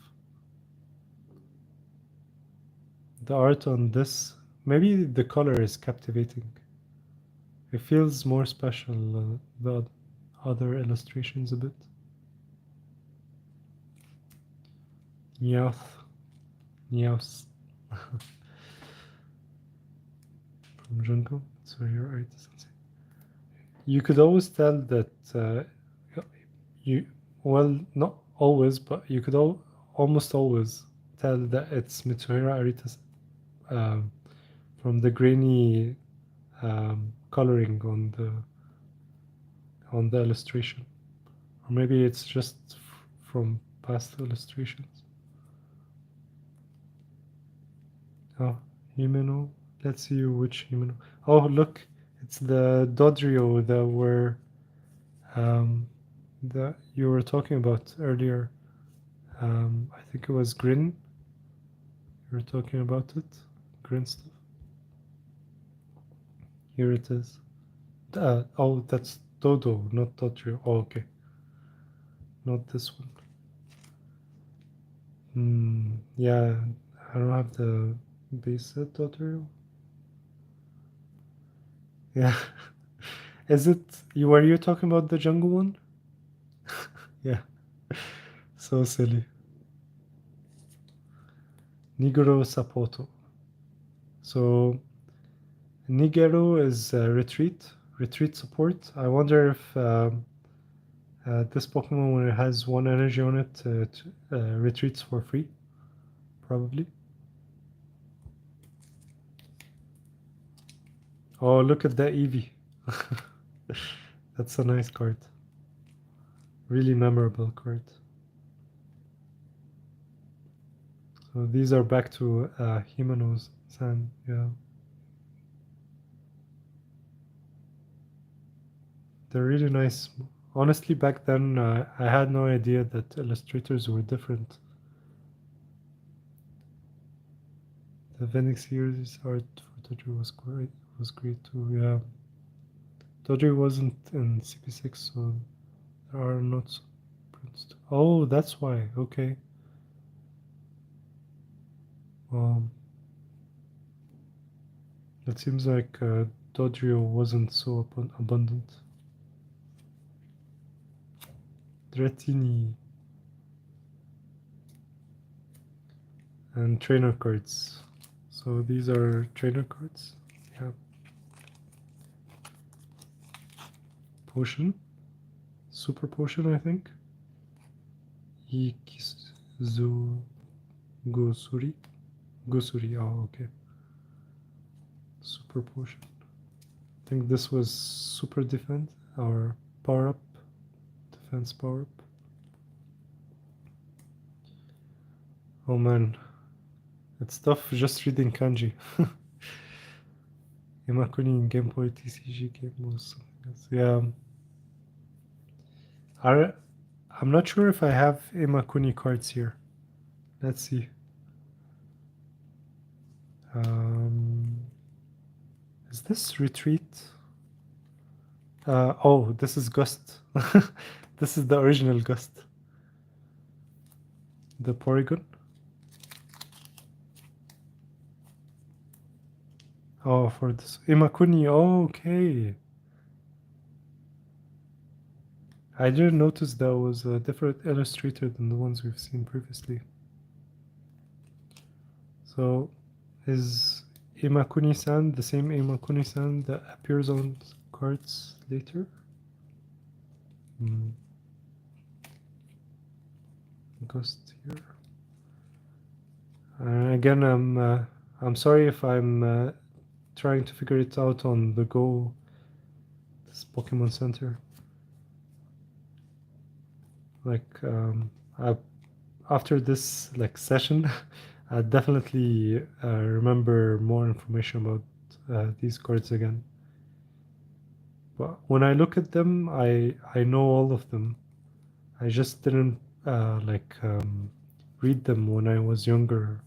The art on this, maybe the color is captivating. It feels more special than the other illustrations a bit. Meowth. Meowth. From Jungle. So you're right. You could always tell that well, not always, but you could almost always tell that it's Mitsuhira Arita from the grainy coloring on the illustration, or maybe it's just from past illustrations. Oh, Himeno. Let's see which Himeno. Oh, look, it's the Dodrio that that you were talking about earlier. I think it was Grin. You were talking about it. Grin stuff. Here it is. Oh, that's Dodo, not Dodrio. Oh, okay. Not this one. Yeah, I don't have the base set Dodrio. Yeah. Is it you? Were you talking about the jungle one? Yeah. So silly. Nigoro Sapoto. So Nigero is retreat support. I wonder if this Pokemon, when it has one energy on it, retreats for free. Probably. Oh, look at that Eevee. That's a nice card. Really memorable card. So these are back to Himeno's-san, yeah. They're really nice. Honestly, back then, I had no idea that illustrators were different. The Phoenix series art for Dodrio was great too, yeah. Dodrio wasn't in CP6, so there are not prints. Oh, that's why, okay. It seems like Dodrio wasn't so abundant. Dratini. And trainer cards. So these are trainer cards. Yeah. Potion. Super potion, I think. Ikizu Gosuri. Gosuri, oh, okay. Super potion. I think this was super defense or power up. Defense power up. Oh man. It's tough just reading kanji. Imakuni in Game Boy TCG game was something else. Yeah. I'm not sure if I have Imakuni cards here. Let's see. Is this retreat? Oh, this is Gust. This is the original Gust. The Porygon. Oh, for this Imakuni. Oh, okay. I didn't notice that was a different illustrator than the ones we've seen previously. So, is Imakuni-san the same Imakuni-san that appears on cards later? Ghost here. Again, I'm sorry if I'm trying to figure it out on the go. This Pokemon Center. Like after this session, I definitely remember more information about these cards again. But when I look at them, I know all of them. I just didn't read them when I was younger.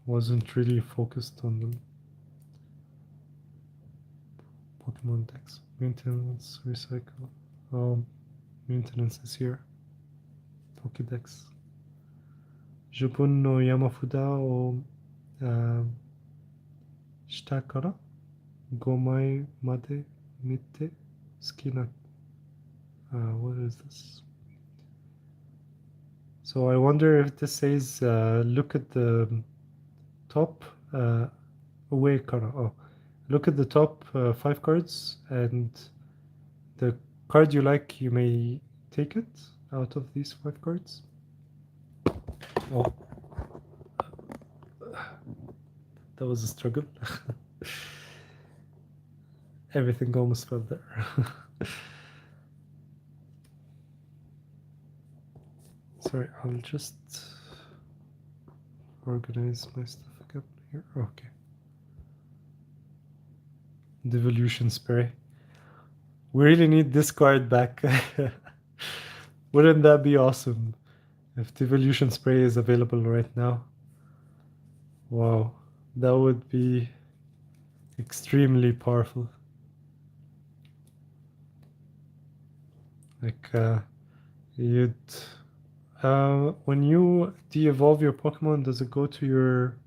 Wasn't really focused on them. Pokemon decks, maintenance, recycle. Maintenance is here. Pokédex. Jupun no Yamafuda o shita kara 5枚 made mite suki what is this? So I wonder if this says look at the top away kara. Oh, look at the top 5 cards, and the card you like, you may take it out of these 5 cards. Oh, That was a struggle. Everything almost fell there. Sorry, I'll just organize my stuff again here. Okay. Devolution spray. We really need this card back. Wouldn't that be awesome if devolution spray is available right now? Wow, that would be extremely powerful. Like, you'd when you de-evolve your Pokemon, does it go to your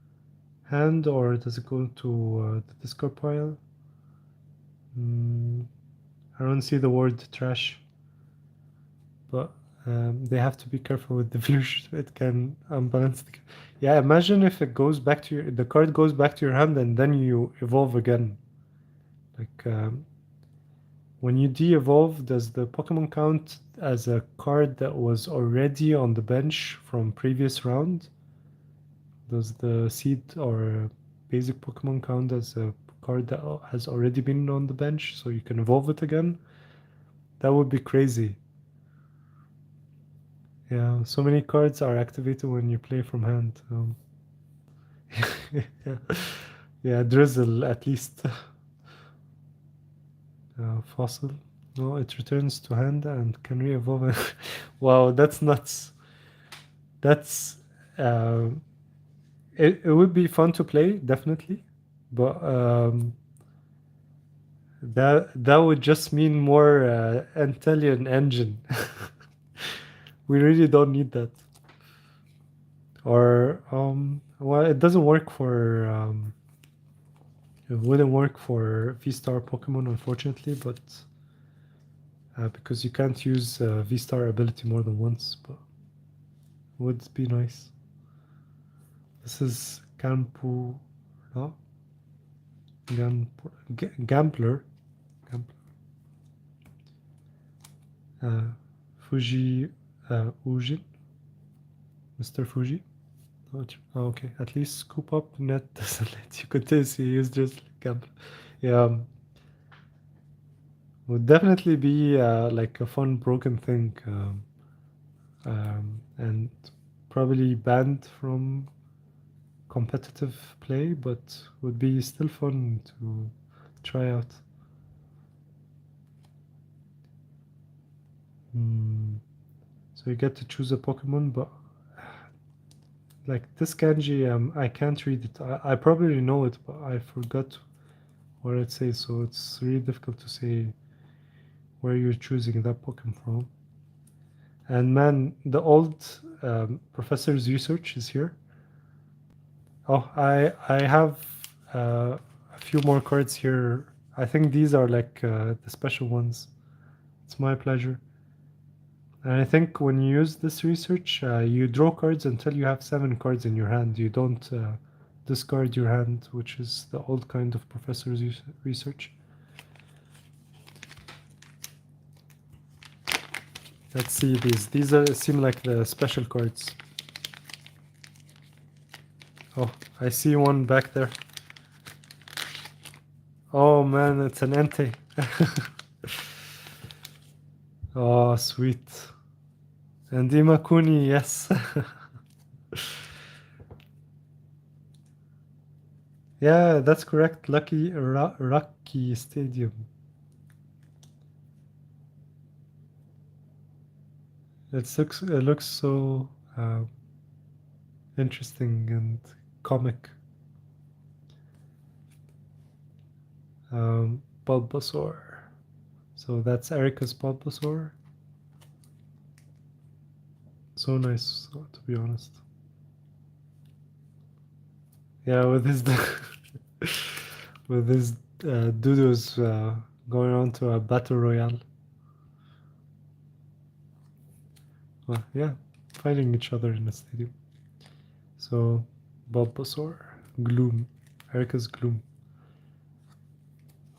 hand or does it go to the discard pile? I don't see the word trash, but they have to be careful with devolution. It can unbalance the. Yeah, imagine if it goes back to the card goes back to your hand and then you evolve again. Like, when you de-evolve, does the Pokemon count as a card that was already on the bench from previous round? Does the seed or basic Pokemon count as a card that has already been on the bench so you can evolve it again? That would be crazy. Yeah, so many cards are activated when you play from hand. Yeah. Yeah, Drizzle at least. Fossil. No, it returns to hand and can re-evolve. Wow, that's nuts. That's uh, it would be fun to play, definitely, but that would just mean more Antelian engine. We really don't need that. Or well, it doesn't work for it wouldn't work for V-Star Pokemon, unfortunately, but because you can't use V-Star ability more than once, but would be nice. This is Campu, no? Gambler. Fuji Ujin. Mr. Fuji. Oh, okay, at least Scoop Up Net doesn't let you continuously use just Gambler. Yeah, would definitely be like a fun broken thing, and probably banned from competitive play, but would be still fun to try out. So you get to choose a Pokemon, but like this kanji, I can't read it. I probably know it, but I forgot what it says, so it's really difficult to say where you're choosing that Pokemon from. And man, the old professor's research is here. Oh, I have a few more cards here. I think these are like the special ones. It's my pleasure. And I think when you use this research, you draw cards until you have 7 cards in your hand. You don't discard your hand, which is the old kind of professor's research. Let's see these. These seem like the special cards. Oh, I see one back there. Oh man, it's an Entei. Oh, sweet. And Imakuni, yes. Yeah, that's correct. Rocky Stadium. It looks so interesting and comic. Bulbasaur. So that's Erica's Bulbasaur. So nice, to be honest. Yeah, with his with his doodles going on to a battle royale. Well, yeah, fighting each other in the stadium. So, Bulbasaur, Gloom, Erica's Gloom,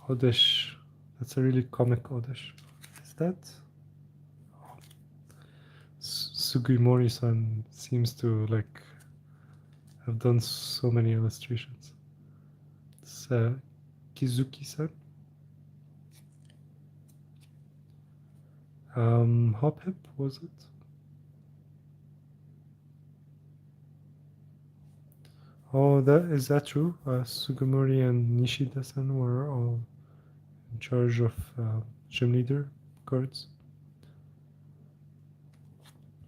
Oddish. That's a really comic Oddish. Is that? Sugimori-san seems to like have done so many illustrations. That's Kizuki-san. Hop Hip, was it? Oh, is that true? Sugimori and Nishida-san were all in charge of gym leader cards.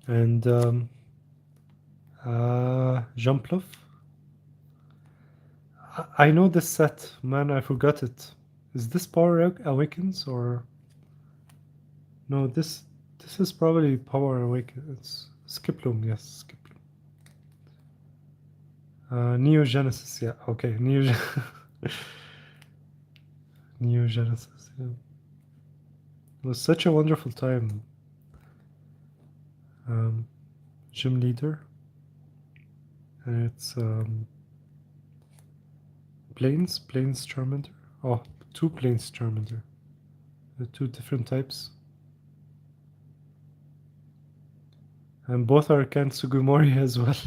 And Jumpluff. I know this set, man. I forgot it. Is this Power Awakens or no? This is probably Power Awakens. Skiplum, yes, Skiplum. Neo Genesis, yeah. Okay, Neo Neo Genesis. Yeah. It was such a wonderful time. Gym leader, and it's Plains Charmander. Oh, two Plains Charmander. The two different types. And both are Ken Sugimori as well.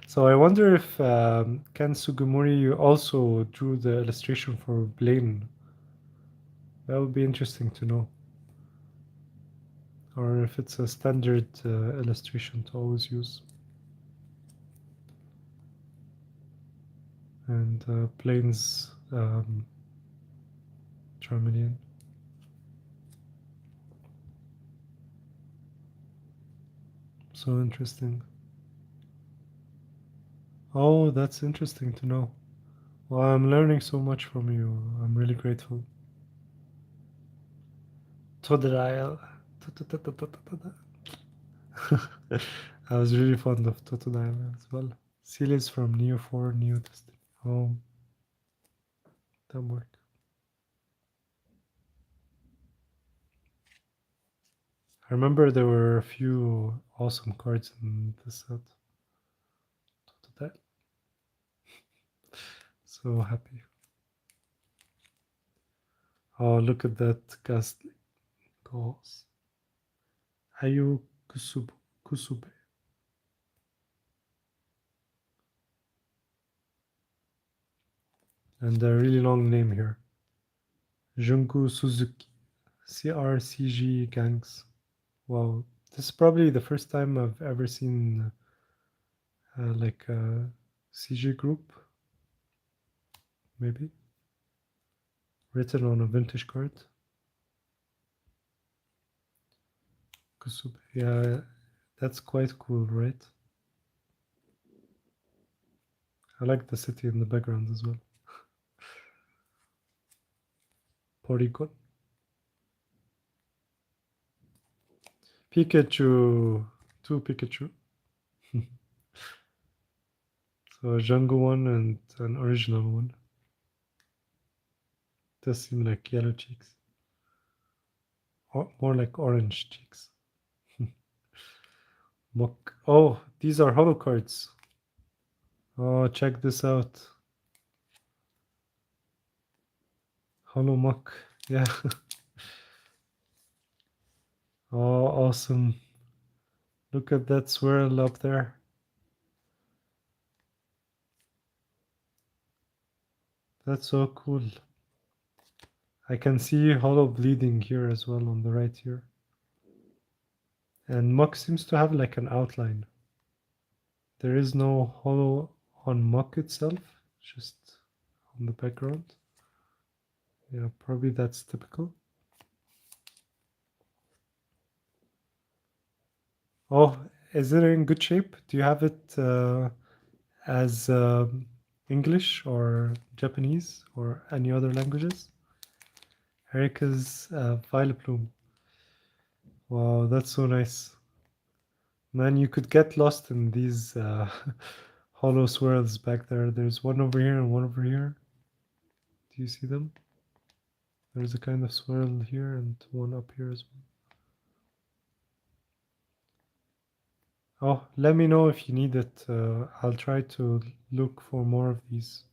So I wonder if Ken Sugimori also drew the illustration for Blaine. That would be interesting to know. Or if it's a standard illustration to always use. And Blaine's Charmeleon. So interesting. Oh, that's interesting to know. Well, I'm learning so much from you. I'm really grateful. Totodile. I was really fond of Totodile as well. Series from Neo 4, Neo Destiny. Oh, that worked. I remember there were a few awesome cards in this set. Totodile. So happy. Oh, look at that ghastly ghost. Ayu Kusube. And a really long name here. Junku Suzuki. CRCG Gangs. Wow. This is probably the first time I've ever seen like a CG group. Maybe. Written on a vintage card. Kusube. Yeah, that's quite cool, right? I like the city in the background as well. Porygon. Pikachu. Two Pikachu. So a jungle one and an original one. Does seem like yellow cheeks. Or more like orange cheeks. Mock. Oh, these are holo cards. Oh, check this out. Holo Muck. Yeah. Oh, awesome. Look at that swirl up there. That's so cool. I can see Hollow bleeding here as well on the right here. And Muck seems to have like an outline. There is no Hollow on Muck itself, just on the background. Yeah, probably that's typical. Oh, is it in good shape? Do you have it as English or Japanese or any other languages? Erika's Violet Bloom. Wow, that's so nice. Man, you could get lost in these hollow swirls back there. There's one over here and one over here. Do you see them? There's a kind of swirl here and one up here as well. Oh, let me know if you need it. I'll try to look for more of these.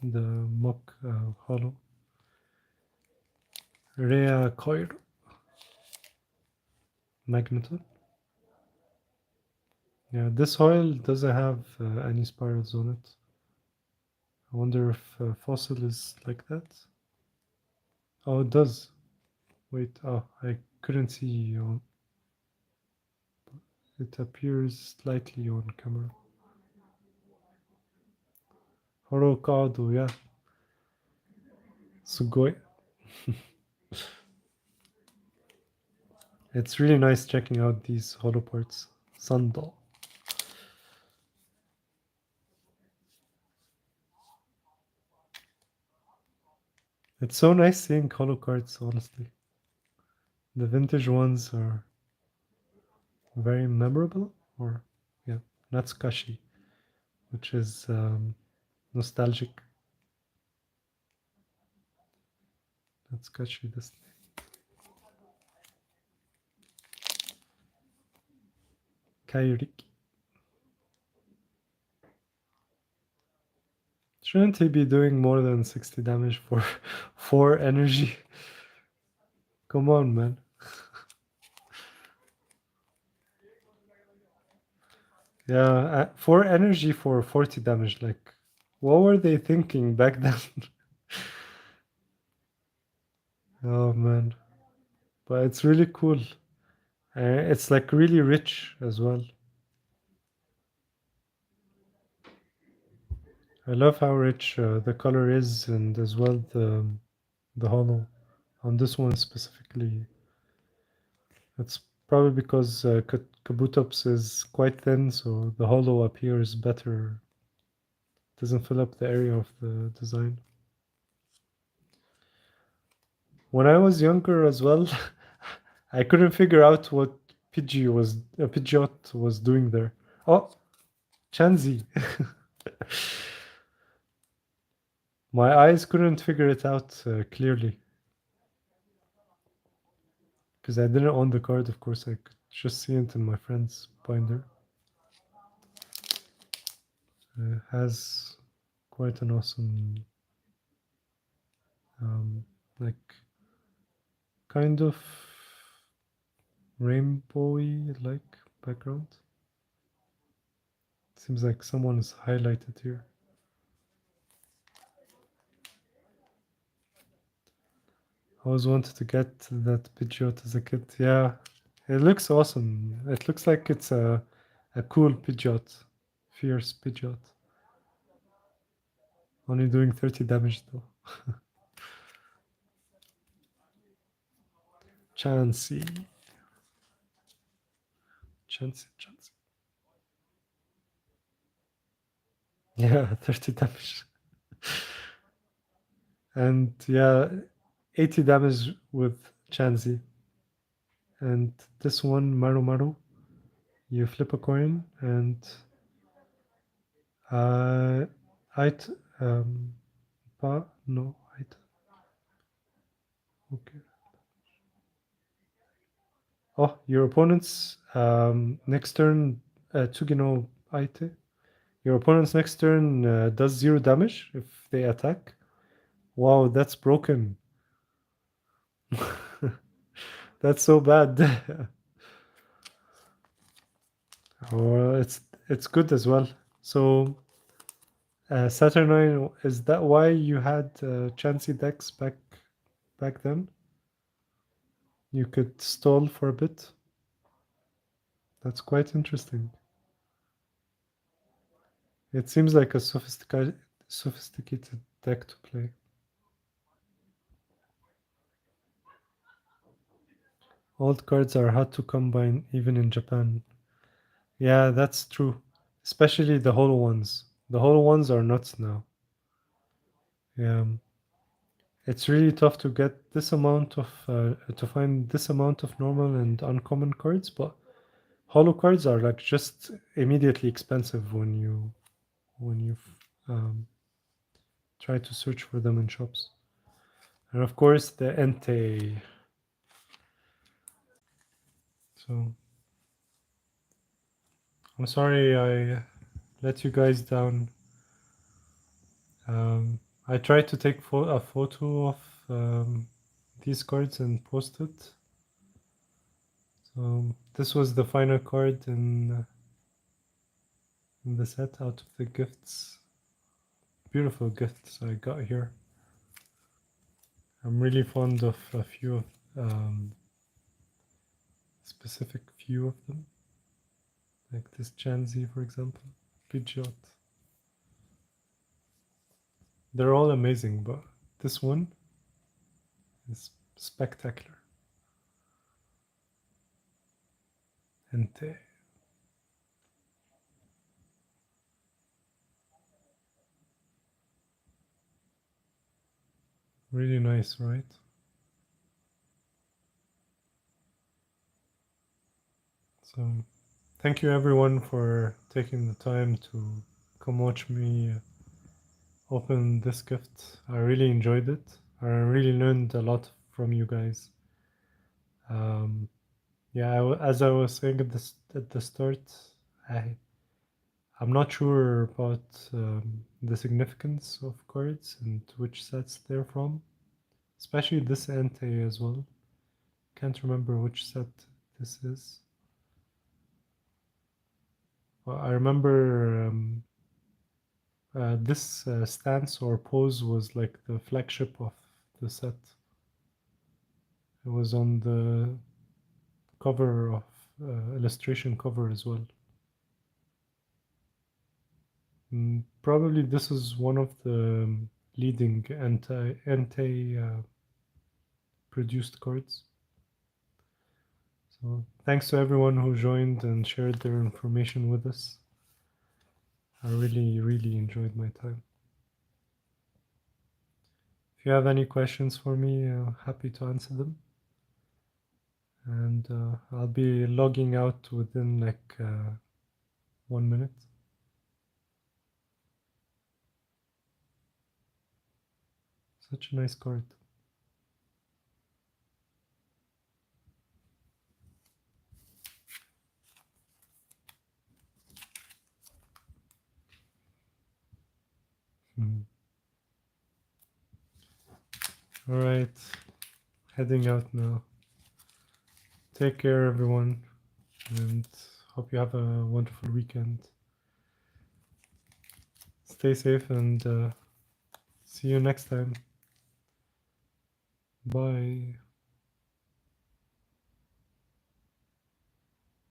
The mock hollow. Rhea Coir. Magneton. Yeah, this oil doesn't have any spirals on it. I wonder if fossil is like that. Oh, it does. Wait, oh, I couldn't see on. It appears slightly on camera. Horokado, yeah. Sugoi. It's really nice checking out these hollow parts. Sandal. It's so nice seeing hollow cards, honestly. The vintage ones are very memorable, or yeah, Natsukashi, which is nostalgic. Natsukashi this. Kairiki. Shouldn't he be doing more than 60 damage for 4 energy? Come on, man. Yeah, 4 energy for 40 damage. Like, what were they thinking back then? Oh, man. But it's really cool. It's like really rich as well. I love how rich the color is, and as well the hollow on this one specifically. It's probably because Kabutops is quite thin, so the hollow appears better. Doesn't fill up the area of the design. When I was younger as well, I couldn't figure out what Pidgeot was doing there. Oh, Chansey. My eyes couldn't figure it out clearly because I didn't own the card. Of course, I could just see it in my friend's binder. Has quite an awesome, like, kind of rainbowy like background. Seems like someone is highlighted here. I always wanted to get that Pidgeot as a kid. Yeah, it looks awesome. It looks like it's a cool Pidgeot, fierce Pidgeot. Only doing 30 damage though. Chansey. Chansey. Yeah, 30 damage. And yeah, 80 damage with Chansey. And this one, Maru, you flip a coin and uh, it, no, it, okay. Oh, your opponent's next turn, Tsugino Aite. Your opponent's next turn does 0 damage if they attack. Wow, that's broken. That's so bad. Oh, it's good as well. So Saturnine, is that why you had Chansey decks back then? You could stall for a bit. That's quite interesting. It seems like a sophisticated deck to play. Old cards are hard to combine even in Japan. Yeah, that's true. Especially the hollow ones. The hollow ones are nuts now. Yeah. It's really tough to get this amount of to find this amount of normal and uncommon cards, but hollow cards are like just immediately expensive when you try to search for them in shops. And of course the Entei. So I'm sorry I let you guys down. I tried to take a photo of these cards and post it. So this was the final card in the set out of the gifts. beautiful gifts I got here. I'm really fond of a few of specific few of them, like this Chanzi, for example, Pidgeot. They're all amazing, but this one is spectacular. Ente. Really nice, right? So, thank you everyone for taking the time to come watch me open this gift. I really enjoyed it. I really learned a lot from you guys. Yeah, as I was saying at the start, I I'm not sure about the significance of cards and which sets they're from, especially this ante as well. Can't remember which set this is. Well, I remember this stance or pose was like the flagship of the set. It was on the cover of illustration cover as well. Probably this is one of the leading anti produced cards. So thanks to everyone who joined and shared their information with us. I really enjoyed my time. If you have any questions for me, happy to answer them. And I'll be logging out within like 1 minute. Such a nice card. All right, heading out now. Take care, everyone, and hope you have a wonderful weekend. Stay safe and see you next time. Bye.